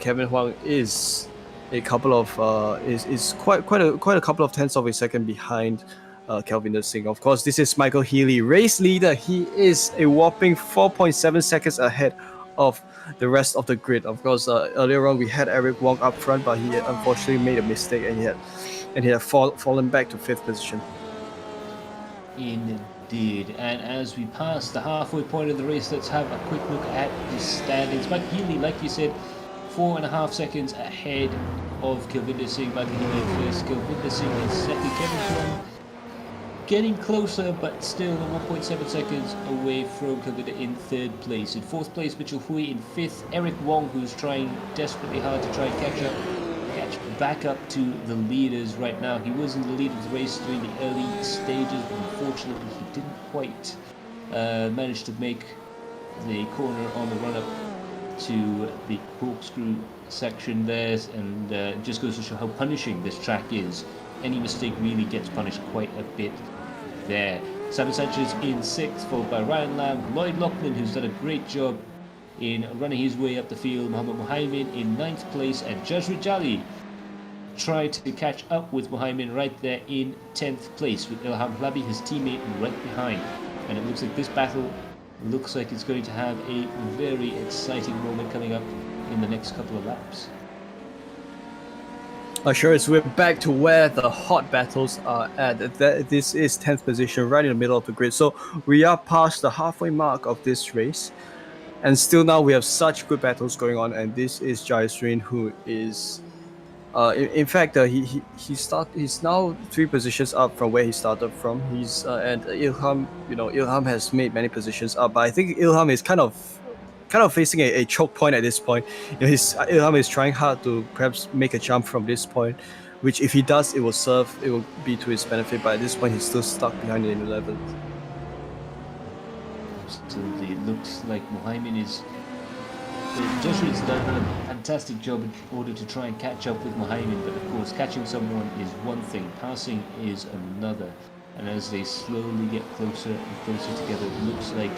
Kevin Huang is a couple of is quite a couple of tenths of a second behind Kelvin Singh. Of course, this is Michael Healy, race leader. He is a whopping 4.7 seconds ahead of the rest of the grid. Of course, earlier on we had Eric Wong up front, but he unfortunately made a mistake and he had fallen back to 5th position. Indeed, and as we pass the halfway point of the race, let's have a quick look at the standings. Mike Healy, like you said, 4.5 seconds ahead of Kelvin Singh. Mike Healy in first, Kelvin Singh in second, Kevin Huang getting closer, but still 1.7 seconds away from Kelvin in 3rd place. In 4th place, Mitchell Hui. In 5th, Eric Wong, who's trying desperately hard to try and catch back up to the leaders right now. He was in the lead of the race during the early stages, but unfortunately he didn't quite manage to make the corner on the run-up to the corkscrew section there, and it just goes to show how punishing this track is. Any mistake really gets punished quite a bit there. Simon Sanchez in 6th, followed by Ryan Lamb, Lloyd Lachlan, who's done a great job in running his way up the field, Mohammed Mohaimin in 9th place, and Jazri Jali tried to catch up with Mohaimin right there in 10th place, with Ilham Halabi, his teammate, right behind. And it looks like this battle looks like it's going to have a very exciting moment coming up in the next couple of laps. Sure, so we're back to where the hot battles are at. This is 10th position, right in the middle of the grid. So we are past the halfway mark of this race, and still now we have such good battles going on. And this is Jaisrin, who is, in fact, he's now 3 positions up from where he started from. And Ilham, Ilham has made many positions up, but I think Ilham is kind of facing a choke point at this point. Ilham is trying hard to perhaps make a jump from this point, which if he does, it will be to his benefit. But at this point, he's still stuck behind in 11th. Absolutely, it looks like Mohamed is. Joshua's done a fantastic job in order to try and catch up with Mohamed, but of course, catching someone is one thing, passing is another. And as they slowly get closer and closer together, it looks like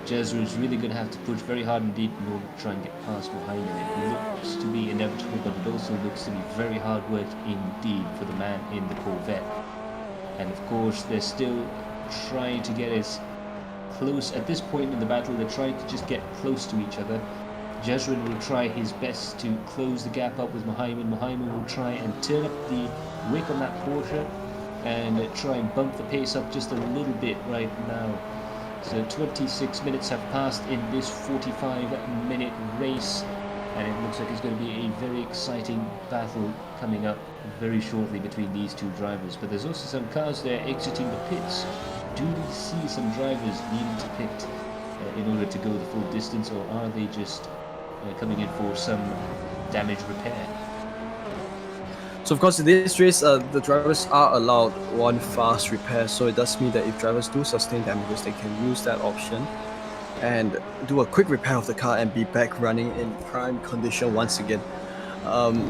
Jezra is really going to have to push very hard indeed in order to try and get past Mohamed. It looks to be inevitable, but it also looks to be very hard work indeed for the man in the Corvette. And of course, they're still trying to get as close at this point in the battle. They're trying to just get close to each other. Jezrin will try his best to close the gap up with Mohamed. Mohamed will try and turn up the wick on that Porsche and try and bump the pace up just a little bit right now. So 26 minutes have passed in this 45-minute race, and it looks like it's going to be a very exciting battle coming up very shortly between these two drivers. But there's also some cars there exiting the pits. Do we see some drivers needing to pit in order to go the full distance, or are they just coming in for some damage repair? So of course in this race, the drivers are allowed one fast repair, so it does mean that if drivers do sustain damages, they can use that option and do a quick repair of the car and be back running in prime condition once again.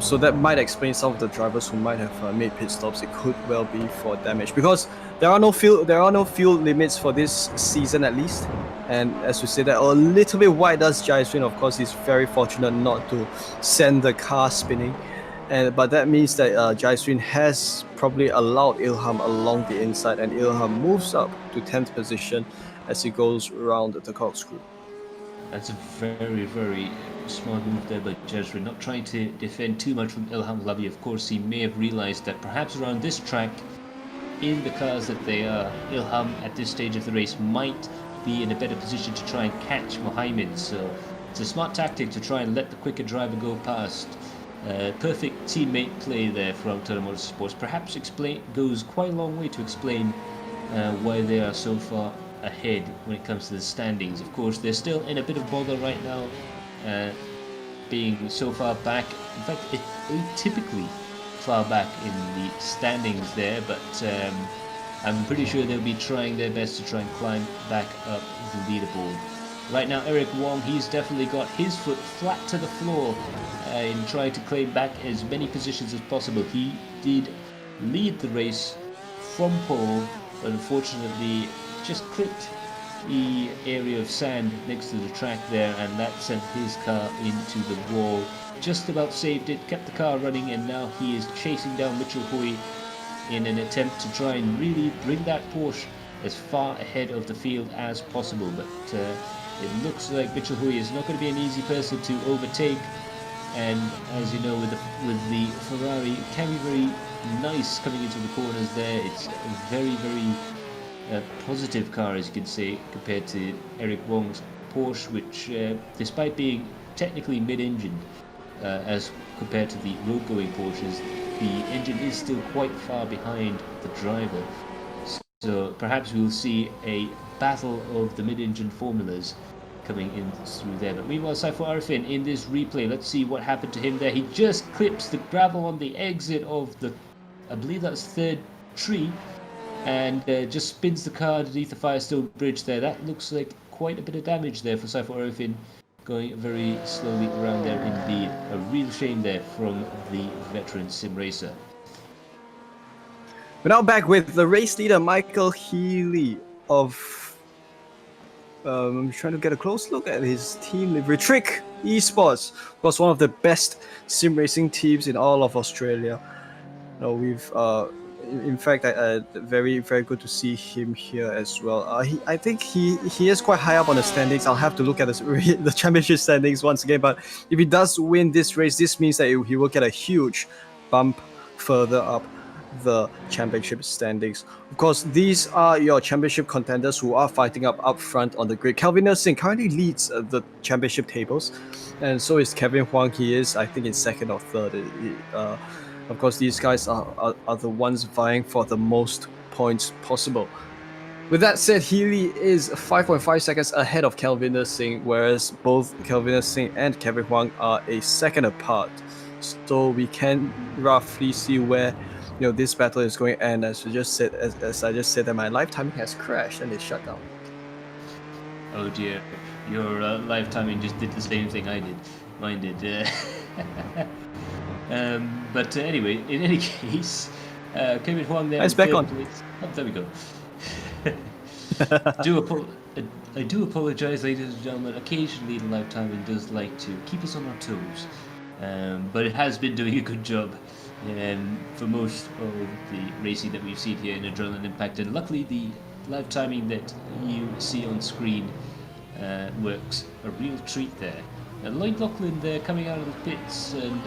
So that might explain some of the drivers who might have made pit stops. It could well be for damage, because there are no fuel limits for this season at least. And as we say that a little bit wide does Jaisun, of course he's very fortunate not to send the car spinning. But that means that Jaisun has probably allowed Ilham along the inside, and Ilham moves up to 10th position as he goes around the corkscrew. That's a very, very smart move there by Jezrin, not trying to defend too much from Ilham Labi. Of course, he may have realized that perhaps around this track, in the cars that they are, Ilham at this stage of the race might be in a better position to try and catch Mohamed. So it's a smart tactic to try and let the quicker driver go past. Perfect teammate play there from Total Motorsports. Perhaps goes quite a long way to explain why they are so far ahead when it comes to the standings. Of course, they're still in a bit of bother right now, being so far back. In fact, typically far back in the standings there, but I'm pretty sure they'll be trying their best to try and climb back up the leaderboard. Right now, Eric Wong, he's definitely got his foot flat to the floor in trying to claim back as many positions as possible. He did lead the race from pole, but unfortunately just clipped the area of sand next to the track there, and that sent his car into the wall. Just about saved it, kept the car running, and now he is chasing down Mitchell Hui in an attempt to try and really bring that Porsche as far ahead of the field as possible. But it looks like Mitchell Hui is not going to be an easy person to overtake, and as you know, with the Ferrari, it can be very nice coming into the corners there. It's a very, very positive car, as you can say, compared to Eric Wong's Porsche, which despite being technically mid-engined as compared to the road-going Porsches, the engine is still quite far behind the driver. So perhaps we'll see a battle of the mid-engine formulas coming in through there. But meanwhile, Saiful Arifin in this replay, let's see what happened to him there. He just clips the gravel on the exit of the, I believe that's third tree, and just spins the car underneath the Firestone Bridge there. That looks like quite a bit of damage there for Saiful Arifin, going very slowly around there indeed. A real shame there from the veteran sim racer. We're now back with the race leader, Michael Healy of... I'm trying to get a close look at his team livery. Trick Esports, of course, one of the best sim racing teams in all of Australia. We've, in fact, very, very good to see him here as well. I think he is quite high up on the standings. I'll have to look at the championship standings once again. But if he does win this race, this means that he will get a huge bump further up the championship standings. Of course, these are your championship contenders who are fighting up front on the grid. Kelvin Singh currently leads the championship tables, and so is Kevin Huang. He is, I think, in second or third. Of course, these guys are the ones vying for the most points possible. With that said, Healy is 5.5 seconds ahead of Kelvin Singh, whereas both Kelvin Singh and Kevin Huang are a second apart. so we can roughly see where this battle is going. And as I just said, that my live timing has crashed and it's shut down. Oh dear, your live timing just did the same thing I did. Mine did. But anyway, in any case, Kevin Huang there. It's back on. Oh, there we go. I do apologize, ladies and gentlemen. Occasionally, the live timing does like to keep us on our toes, but it has been doing a good job for most of the racing that we've seen here in Adrenaline Impact. And luckily, the live timing that you see on screen works a real treat there. And Lloyd Lachlan there coming out of the pits, and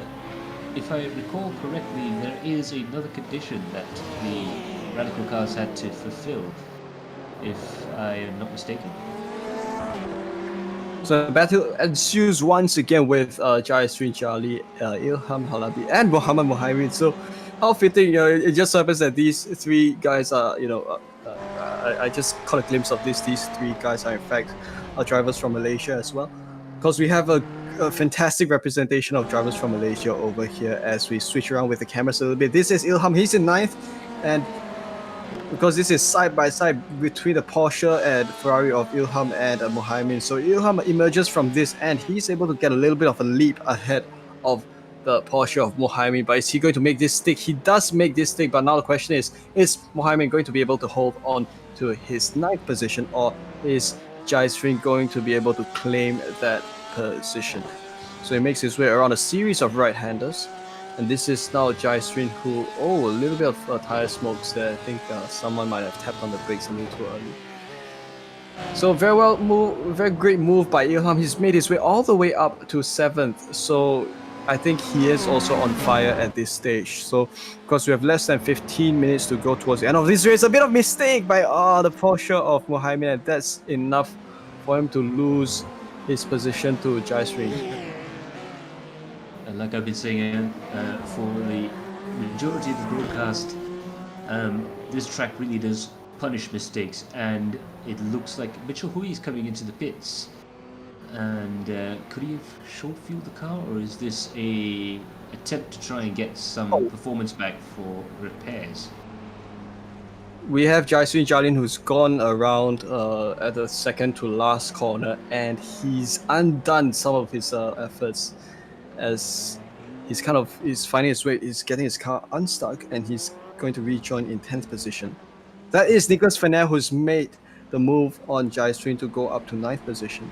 if I recall correctly, there is another condition that the Radical cars had to fulfill, if I am not mistaken. So the battle ensues once again with Jai Charlie, Ilham Halabi, and Muhammad Mohamed. So how fitting, it just so happens that these three guys are, I just caught a glimpse of these three guys are in fact drivers from Malaysia as well. Because we have a fantastic representation of drivers from Malaysia over here as we switch around with the cameras a little bit. This is Ilham, he's in 9th, and because this is side by side between the Porsche and Ferrari of Ilham and Mohamed. So Ilham emerges from this and he's able to get a little bit of a leap ahead of the Porsche of Mohamed. But is he going to make this stick? He does make this stick, but now the question is Mohamed going to be able to hold on to his 9th position, or is Jai Srin going to be able to claim that position? So he makes his way around a series of right-handers. And this is now Jai Srin, who, a little bit of tire smokes there. I think someone might have tapped on the brakes a little too early. So very great move by Ilham. He's made his way all the way up to 7th. So I think he is also on fire at this stage. So because we have less than 15 minutes to go towards the end of this race, a bit of mistake by the Porsche of Mohamed, and that's enough for him to lose his position to Jai Srin. And like I've been saying for the majority of the broadcast, this track really does punish mistakes, and it looks like Mitchell Hui is coming into the pits. And could he have short fueled the car, or is this a attempt to try and get some performance back for repairs? We have Jaisun Jalin, who's gone around at the second to last corner, and he's undone some of his efforts, as he's finding his way, he's getting his car unstuck, and he's going to rejoin in 10th position. That is Nicholas Fener, who's made the move on Jaisun to go up to 9th position.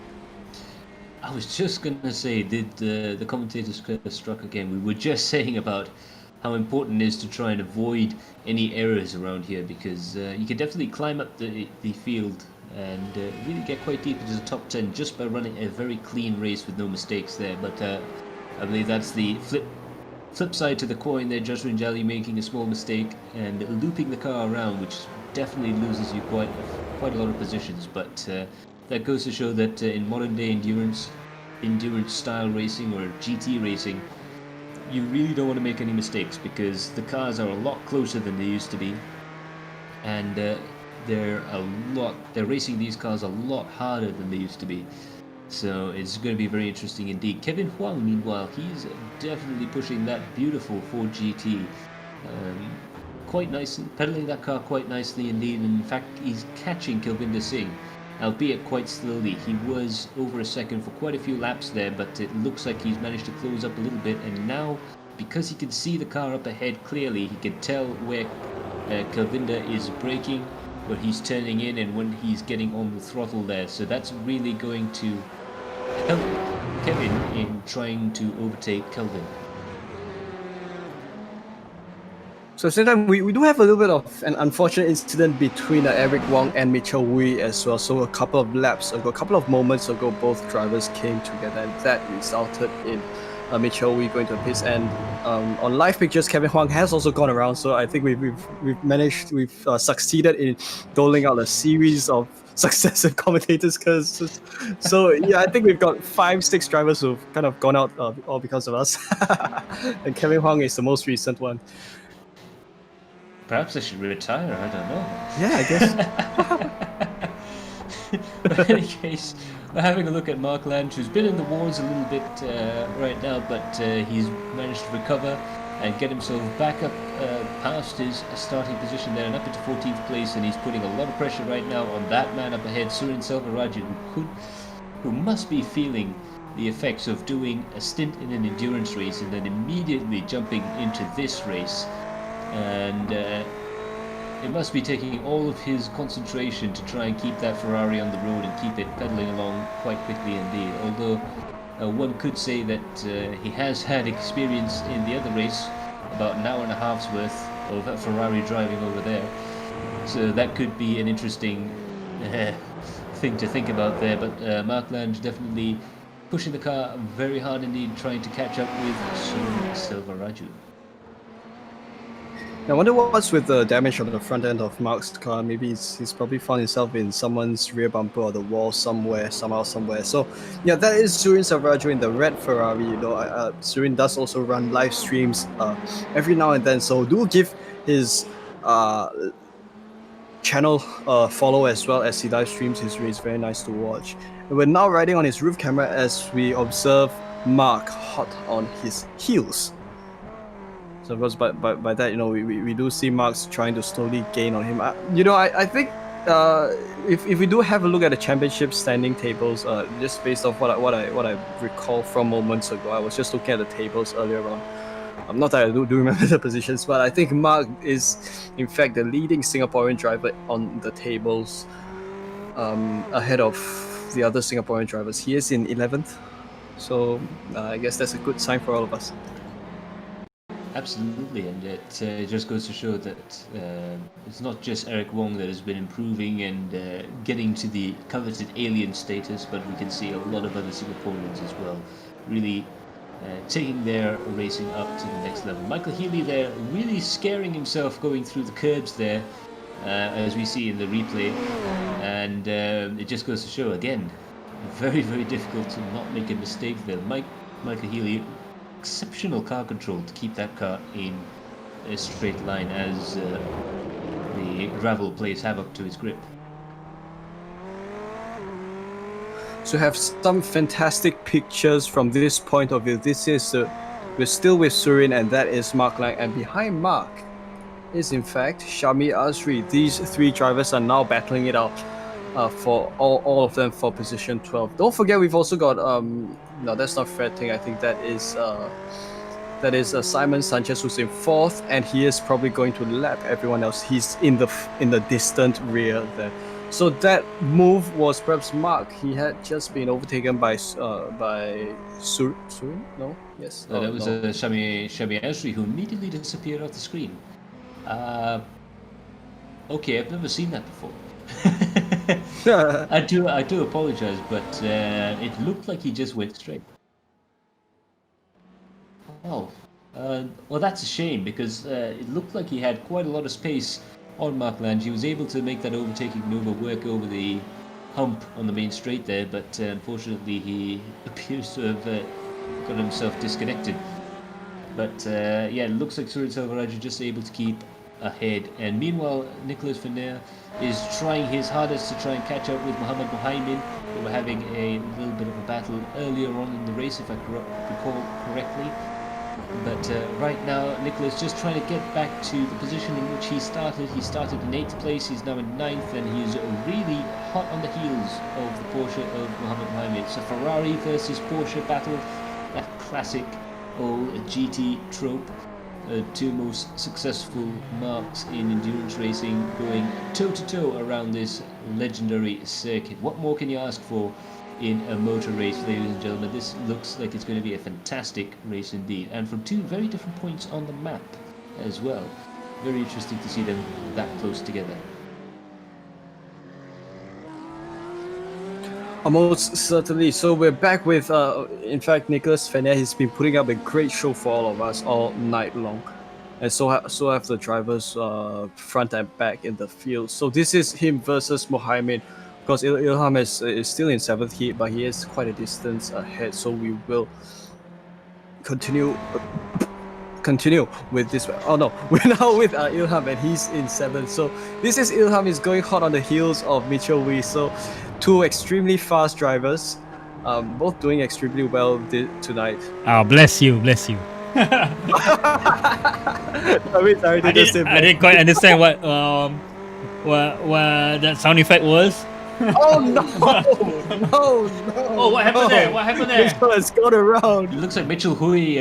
I was just going to say, did the commentators struck again? We were just saying about how important it is to try and avoid any errors around here, because you can definitely climb up the field and really get quite deep into the top 10 just by running a very clean race with no mistakes there. But I believe that's the flip side to the coin there. Jaswin Jali making a small mistake and looping the car around, which definitely loses you quite a lot of positions. But that goes to show that in modern day endurance style racing or GT racing, you really don't want to make any mistakes, because the cars are a lot closer than they used to be, and they're racing these cars a lot harder than they used to be. So it's going to be very interesting indeed. Kevin Huang, meanwhile, he's definitely pushing that beautiful Ford GT quite nicely, pedaling that car quite nicely indeed. And in fact, he's catching Kilvinder Singh, albeit quite slowly. He was over a second for quite a few laps there, but it looks like he's managed to close up a little bit. And now, because he can see the car up ahead clearly, he can tell where Kilvinder is braking, where he's turning in, and when he's getting on the throttle there. So that's really going to help Kevin in trying to overtake Kelvin. So at the same time, we do have a little bit of an unfortunate incident between Eric Wong and Mitchell Wee as well. So a couple of laps ago, a couple of moments ago, both drivers came together, and that resulted in Mitchell Wee going to the pits. And on live pictures, Kevin Huang has also gone around. So I think we've succeeded in doling out a series of successive commentators curses. So yeah, I think we've got 5-6 drivers who've kind of gone out all because of us, and Kevin Huang is the most recent one. Perhaps I should retire, I don't know. Yeah, I guess. But in any case, We're having a look at Mark Lange, who's been in the wars a little bit right now, but he's managed to recover and get himself back up past his starting position there and up into 14th place, and he's putting a lot of pressure right now on that man up ahead, Surin Selvaraju, who must be feeling the effects of doing a stint in an endurance race and then immediately jumping into this race. And it must be taking all of his concentration to try and keep that Ferrari on the road and keep it pedaling along quite quickly indeed. Although one could say that he has had experience in the other race, about an hour and a half's worth of a Ferrari driving over there. So that could be an interesting thing to think about there. But Mark Lange definitely pushing the car very hard indeed, trying to catch up with Surin Selvaraju. I wonder what's with the damage on the front end of Mark's car. Maybe he's probably found himself in someone's rear bumper or the wall somewhere. So yeah, that is Surin Selvaraju in the red Ferrari. Surin does also run live streams every now and then, so do give his channel follow as well, as he live streams his race. Very nice to watch. And we're now riding on his roof camera as we observe Mark hot on his heels. So of course, by that, we do see Mark's trying to slowly gain on him. I think if we do have a look at the championship standing tables, just based off what I recall from moments ago, I was just looking at the tables earlier on. Not that I do remember the positions, but I think Mark is in fact the leading Singaporean driver on the tables, ahead of the other Singaporean drivers. He is in 11th, so I guess that's a good sign for all of us. Absolutely, and it just goes to show that it's not just Eric Wong that has been improving and getting to the coveted alien status, but we can see a lot of other Singaporeans as well, really taking their racing up to the next level. Michael Healy there really scaring himself going through the curbs there, as we see in the replay, and it just goes to show again, very, very difficult to not make a mistake there. Michael Healy, exceptional car control to keep that car in a straight line as the gravel plays havoc to his grip. So have some fantastic pictures from this point of view. This is we're still with Surin, and that is Mark Lang, and behind Mark is in fact Shami Azri. These three drivers are now battling it out for all of them for position 12. Don't forget, we've also got no, that's not Fred Ting. I think that is Simon Sanchez, who's in 4th, and he is probably going to lap everyone else. He's in the distant rear there. So that move was perhaps Mark. He had just been overtaken by Surin. No, yes. No, that was Shami Azri, who immediately disappeared off the screen. Okay, I've never seen that before. I do apologize, but it looked like he just went straight. Oh, well, that's a shame, because it looked like he had quite a lot of space on Mark Lange. He was able to make that overtaking maneuver work over the hump on the main straight there, but unfortunately he appears to have got himself disconnected. But yeah, it looks like Surin Selvaraju just able to keep ahead, and meanwhile Nicolas Fener is trying his hardest to try and catch up with Mohammed Muhaimin. They were having a little bit of a battle earlier on in the race, if I recall correctly. But right now Nicolas just trying to get back to the position in which he started. He started in 8th place, he's now in 9th, and he's really hot on the heels of the Porsche of Mohammed Muhaimin. It's a Ferrari versus Porsche battle, that classic old GT trope. Two most successful marks in endurance racing going toe-to-toe around this legendary circuit. What more can you ask for in a motor race, ladies and gentlemen? This looks like it's going to be a fantastic race indeed, and from two very different points on the map as well. Very interesting to see them that close together. Most certainly. So we're back with, in fact, Nicolas Fener. He's been putting up a great show for all of us all night long, and so have the drivers front and back in the field. So this is him versus Muhaimin. Of course, Ilham is still in 7th heat, but he is quite a distance ahead. So we will continue with this. Oh no, we're now with Ilham, and he's in 7th. So this is Ilham is going hot on the heels of Mitchell Wee. So two extremely fast drivers, both doing extremely well tonight. Oh, bless you, bless you. Sorry to just say I didn't quite understand what that sound effect was. Oh no! No! Oh, what happened there? no. What happened there? Mitchell has gone around. It looks like Mitchell Hui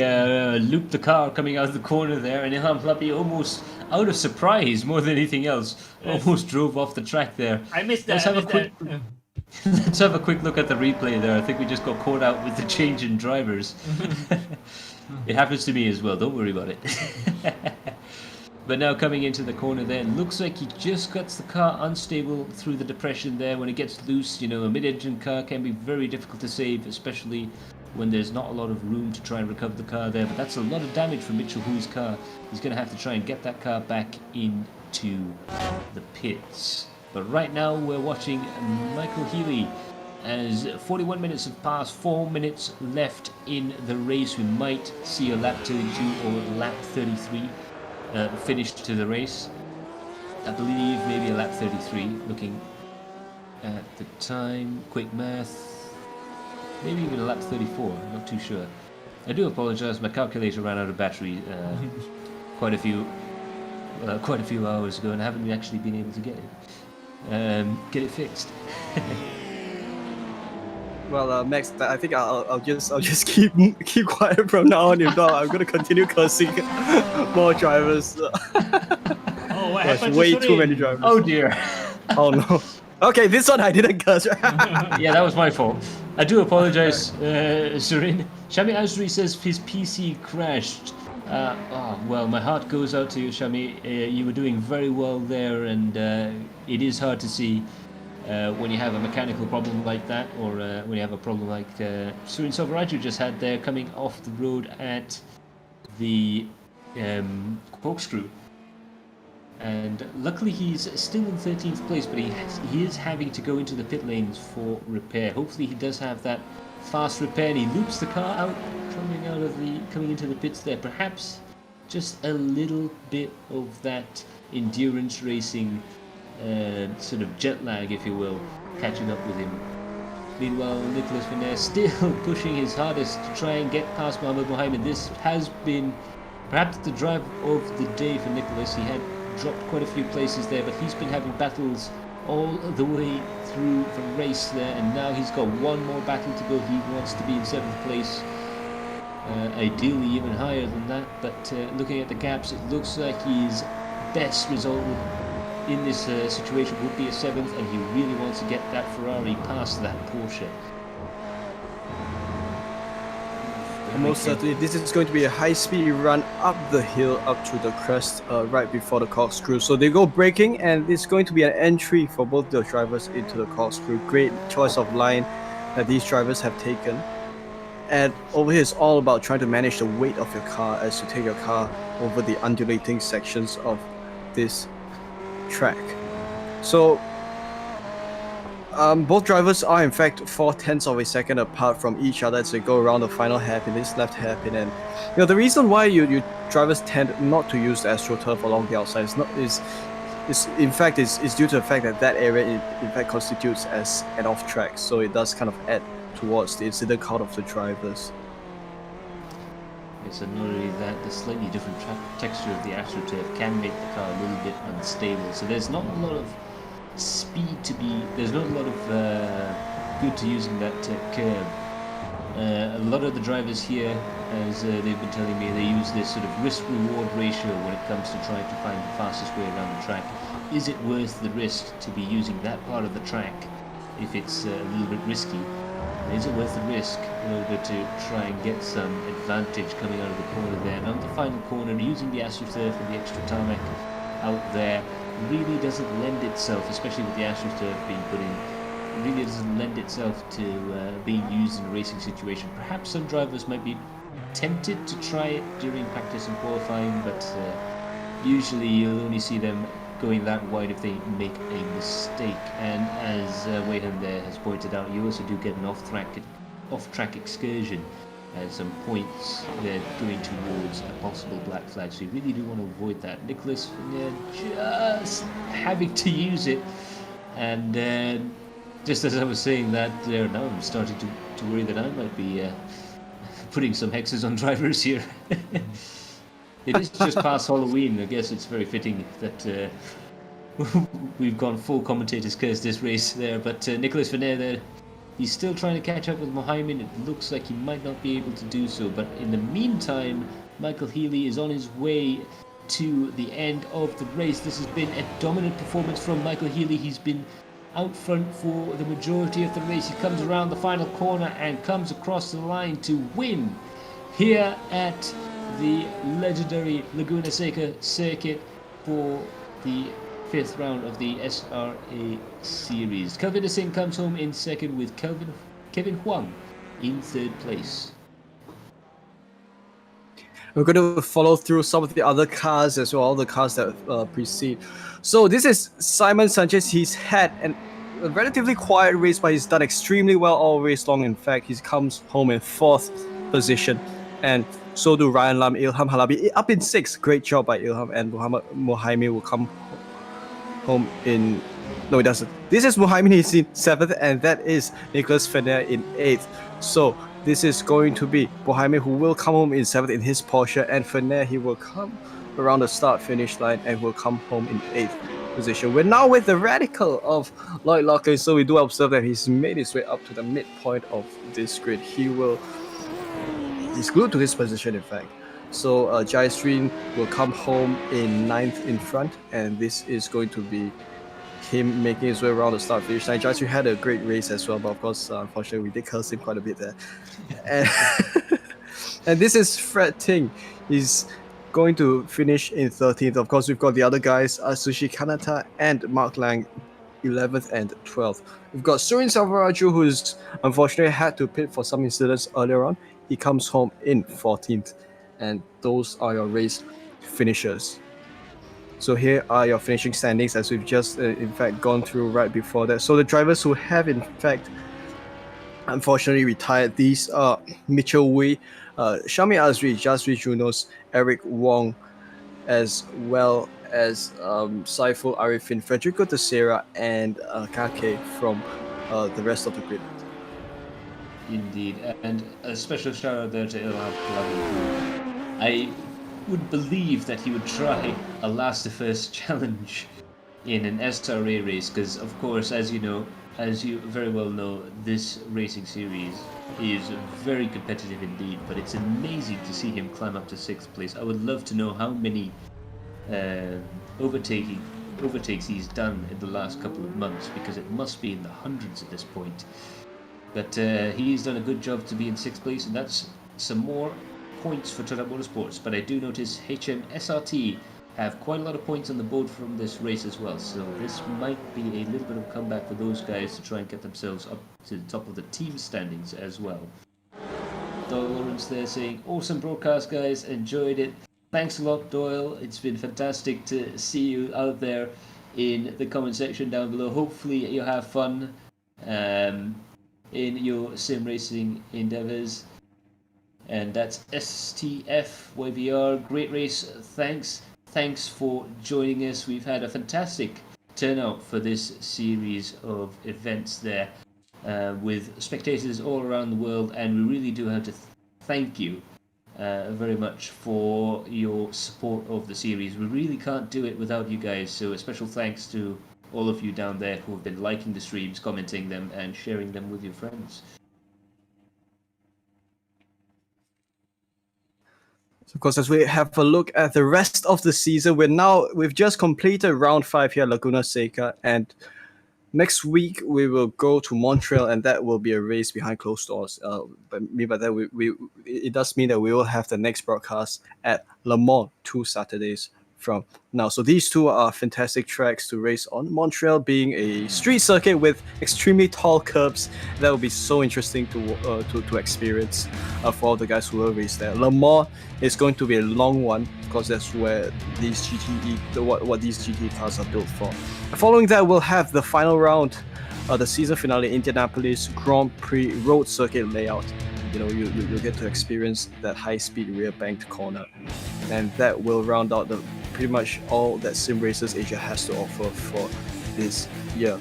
looped the car coming out of the corner there, and Ilham Flappy almost, out of surprise more than anything else, almost drove off the track there. I missed that. Let's have a quick. Let's have a quick look at the replay there. I think we just got caught out with the change in drivers. It happens to me as well. Don't worry about it. But now coming into the corner there, looks like he just gets the car unstable through the depression there. When it gets loose, you know, a mid-engine car can be very difficult to save, especially when there's not a lot of room to try and recover the car there. But that's a lot of damage for Mitchell Hui's car. He's going to have to try and get that car back into the pits. But right now we're watching Michael Healy as 41 minutes have passed, 4 minutes left in the race. We might see a lap 32 or lap 33 finish to the race. I believe maybe a lap 33, looking at the time, quick math, maybe even a lap 34, not too sure. I do apologize, my calculator ran out of battery quite a few hours ago, and I haven't actually been able to get it fixed. Well, Max, I think I'll just keep quiet from now on. If not, I'm gonna continue cursing more drivers. Oh, what happened? Way too many drivers. Oh dear. Oh no. Okay, this one I didn't curse. Yeah, that was my fault. I do apologize, Surin. Shami Azri says his PC crashed. Well, my heart goes out to you, Shami. You were doing very well there, and it is hard to see when you have a mechanical problem like that, or when you have a problem like Surin Sovaraju just had there, coming off the road at the corkscrew. And luckily he's still in 13th place, but he is having to go into the lanes for repair. Hopefully he does have that fast repair, and he loops the car out coming into the pits there. Perhaps just a little bit of that endurance racing sort of jet lag, if you will, catching up with him. Meanwhile, Nicholas Finesse still pushing his hardest to try and get past Mohamed Mohamed. This has been perhaps the drive of the day for Nicholas. He had dropped quite a few places there, but he's been having battles all the way through the race there, and now he's got one more battle to go. He wants to be in 7th place, ideally even higher than that, but looking at the gaps, it looks like his best result in this situation would be a 7th, and he really wants to get that Ferrari past that Porsche. Most certainly, this is going to be a high-speed run up the hill, up to the crest, right before the corkscrew. So they go braking, and it's going to be an entry for both the drivers into the corkscrew. Great choice of line that these drivers have taken. And over here, it's all about trying to manage the weight of your car as you take your car over the undulating sections of this track. So both drivers are in fact 0.4 of a second apart from each other as they go around the final hairpin, this left hairpin. And the reason why you drivers tend not to use the AstroTurf along the outside is due to the fact that area in fact constitutes as an off track, so it does kind of add towards the incident count of the drivers. It's not only that, the slightly different texture of the AstroTurf can make the car a little bit unstable, so there's not a lot of there's not a lot of good to using that curb. A lot of the drivers here, as they've been telling me, they use this sort of risk-reward ratio when it comes to trying to find the fastest way around the track. Is it worth the risk to be using that part of the track if it's a little bit risky? Is it worth the risk in order to try and get some advantage coming out of the corner there? And on the final corner, using the AstroTurf and the extra tarmac out there really doesn't lend itself, especially with the AstroTurf being put in, really doesn't lend itself to being used in a racing situation. Perhaps some drivers might be tempted to try it during practice and qualifying, but usually you'll only see them going that wide if they make a mistake. And as Wayham there has pointed out, you also do get an off-track excursion as some points they're going towards a possible black flag, so you really do want to avoid that. Nicholas just having to use it, and Just as I was saying that there, now I'm starting to worry that I might be putting some hexes on drivers here. It is just past Halloween. I guess it's very fitting that we've gone full commentator's curse this race there. But Nicolas Venet there, he's still trying to catch up with Mohiman. It looks like he might not be able to do so. But in the meantime, Michael Healy is on his way to the end of the race. This has been a dominant performance from Michael Healy. He's been out front for the majority of the race. He comes around the final corner and comes across the line to win here at the legendary Laguna Seca circuit for the 5th round of the SRA series. Kelvin Singh comes home in second with Kevin Huang in 3rd place. We're going to follow through some of the other cars as well, the cars that precede. So this is Simon Sanchez. He's had a relatively quiet race, but he's done extremely well all race long. In fact, he comes home in 4th position. And so do Ryan Lam, Ilham Halabi up in 6th. Great job by Ilham. And Muhammad Mohaimi will come home in... No, it doesn't. This is Mohaimi, he's in 7th. And that is Nicolas Fener in 8th. So this is going to be Mohaimi who will come home in 7th in his Porsche. And Fener, he will come around the start-finish line and will come home in 8th position. We're now with the Radical of Lloyd Locker. So we do observe that he's made his way up to the midpoint of this grid. He's glued to this position, in fact. So Jaisrin will come home in 9th in front, and this is going to be him making his way around the start finish line. Jaisrin had a great race as well, but of course, unfortunately, we did curse him quite a bit there. And this is Fred Ting. He's going to finish in 13th. Of course, we've got the other guys, Atsushi Kanata and Mark Lang, 11th and 12th. We've got Surin Salvaraju, who's unfortunately had to pit for some incidents earlier on. He comes home in 14th. And those are your race finishers. So here are your finishing standings as we've just, in fact, gone through right before that. So the drivers who have, in fact, unfortunately retired, these are Mitchell Wee, Shami Azri, Jasri Junos, Eric Wong, as well as Saiful Arifin, Federico Teixeira, and Kake from the rest of the grid. Indeed, and a special shout out there to Ilham Halabi. I would believe that he would try a last to first challenge in an SRA race, because of course, as you very well know, this racing series is very competitive indeed, but it's amazing to see him climb up to 6th place. I would love to know how many overtakes he's done in the last couple of months, because it must be in the hundreds at this point. But he's done a good job to be in 6th place, and that's some more points for Toyota Motorsports. But I do notice HM SRT have quite a lot of points on the board from this race as well, so this might be a little bit of a comeback for those guys to try and get themselves up to the top of the team standings as well. Doyle Lawrence there saying, awesome broadcast guys, enjoyed it. Thanks a lot, Doyle. It's been fantastic to see you out there in the comment section down below. Hopefully you have fun in your sim racing endeavors. And that's STFYVR. Great race. Thanks for joining us. We've had a fantastic turnout for this series of events there, with spectators all around the world, and we really do have to thank you very much for your support of the series. We really can't do it without you guys, so a special thanks to all of you down there who have been liking the streams, commenting them, and sharing them with your friends. So of course, as we have a look at the rest of the season, we've just completed round 5 here at Laguna Seca, and next week we will go to Montreal, and that will be a race behind closed doors. But by that, it does mean that we will have the next broadcast at Le Mans 2 Saturdays from now. So these two are fantastic tracks to race on. Montreal being a street circuit with extremely tall curbs, that will be so interesting to experience for all the guys who will race there. Le Mans is going to be a long one, because that's where these what these GTE cars are built for. Following that, we'll have the final round, the season finale, Indianapolis Grand Prix road circuit layout. You'll get to experience that high-speed rear-banked corner, and that will round out pretty much all that Sim Racers Asia has to offer for this year.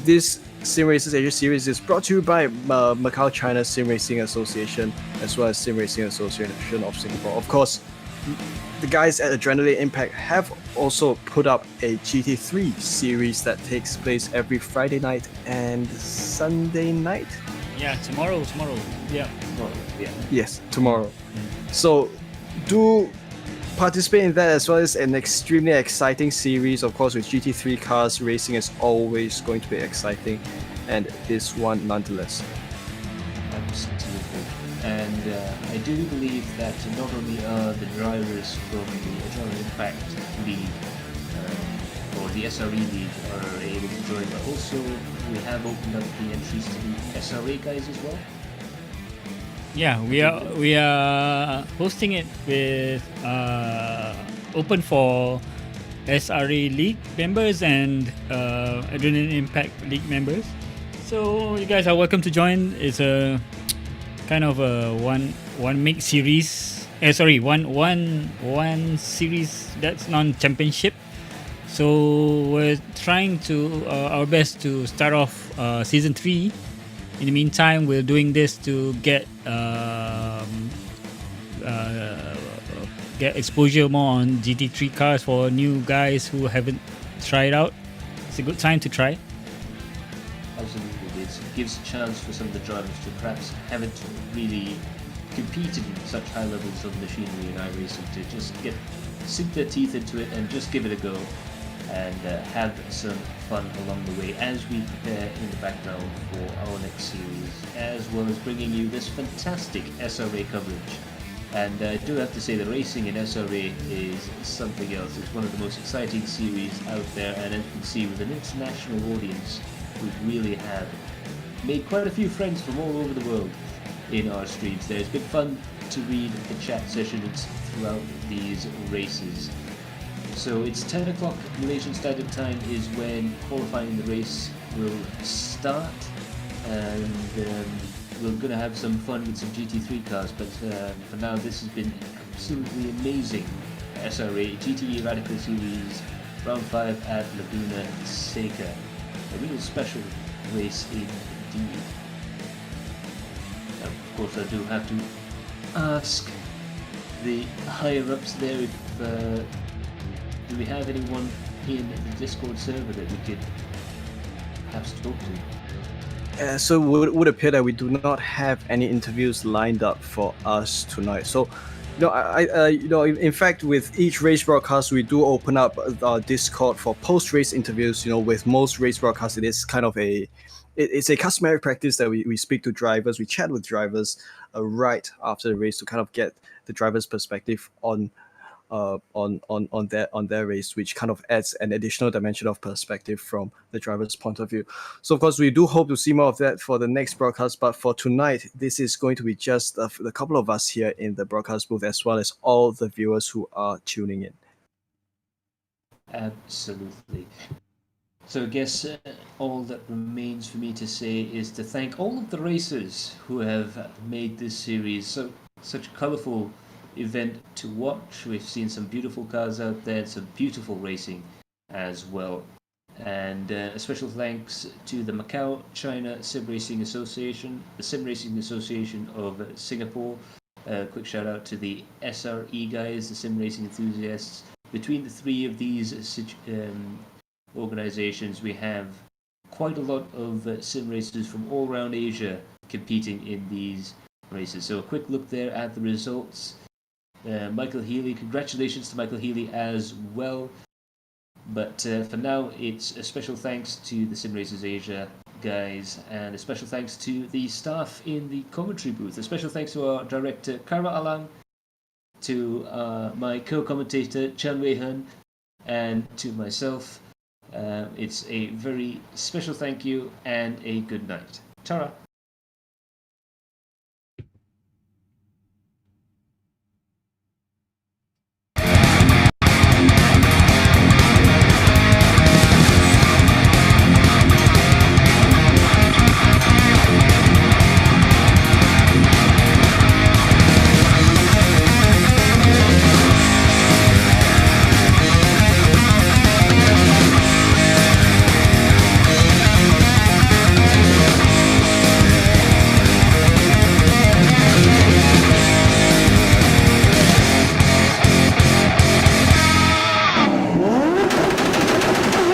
This SimRacers Asia Series is brought to you by Macau-China SimRacing Association, as well as SimRacing Association of Singapore. Of course, the guys at Adrenaline Impact have also put up a GT3 series that takes place every Friday night and Sunday night. Yeah, tomorrow. Yeah. Oh, yeah. Yes, tomorrow. So do participate in that, as well as an extremely exciting series. Of course, with GT3 cars, racing is always going to be exciting, and this one nonetheless. Absolutely. And I do believe that not only are the drivers from the Adrenaline Impact League or the SRE League are able to join, but also we have opened up the entries to the SRA guys as well. Yeah, we are hosting it with open for SRA League members and Adrenaline Impact League members. So you guys are welcome to join. It's a kind of a one make series. One series that's non-championship. So we're trying to our best to start off season 3. In the meantime, we're doing this to get exposure more on GT3 cars for new guys who haven't tried out. It's a good time to try. Absolutely. It gives a chance for some of the drivers to perhaps haven't really competed in such high levels of machinery in iRacing to just sink their teeth into it and just give it a go and have some fun along the way as we prepare in the background for our next series, as well as bringing you this fantastic SRA coverage. And I do have to say the racing in SRA is something else. It's one of the most exciting series out there, and as you can see, with an international audience, we really have made quite a few friends from all over the world in our streams there. It's been fun to read the chat sessions throughout these races. So it's 10 o'clock Malaysian Standard Time is when qualifying the race will start, and we're going to have some fun with some GT3 cars, but for now this has been absolutely amazing. SRA GTE-Radical Series Round 5 at Laguna, Seca. A real special race indeed. Of course I do have to ask the higher-ups there if do we have anyone in the Discord server that we could perhaps talk to? So it would appear that we do not have any interviews lined up for us tonight. So, in fact, with each race broadcast, we do open up our Discord for post-race interviews. With most race broadcasts, it is kind of it's a customary practice that we speak to drivers, we chat with drivers right after the race to kind of get the driver's perspective on their race, which kind of adds an additional dimension of perspective from the driver's point of view. So of course we do hope to see more of that for the next broadcast, but for tonight this is going to be just a couple of us here in the broadcast booth, as well as all the viewers who are tuning in. Absolutely. So I guess all that remains for me to say is to thank all of the racers who have made this series such a colourful event to watch. We've seen some beautiful cars out there, some beautiful racing as well. And a special thanks to the Macau-China SimRacing Association, the SimRacing Association of Singapore. Quick shout out to the SRE guys, the SimRacing enthusiasts. Between the three of these organizations, we have quite a lot of sim racers from all around Asia competing in these races. So a quick look there at the results. Michael Healy, congratulations to Michael Healy as well. But for now, it's a special thanks to the Sim Racers Asia guys, and a special thanks to the staff in the commentary booth. A special thanks to our director, Kara Alang, to my co-commentator, Chan Wei Hun, and to myself. It's a very special thank you and a good night. Ta-ra!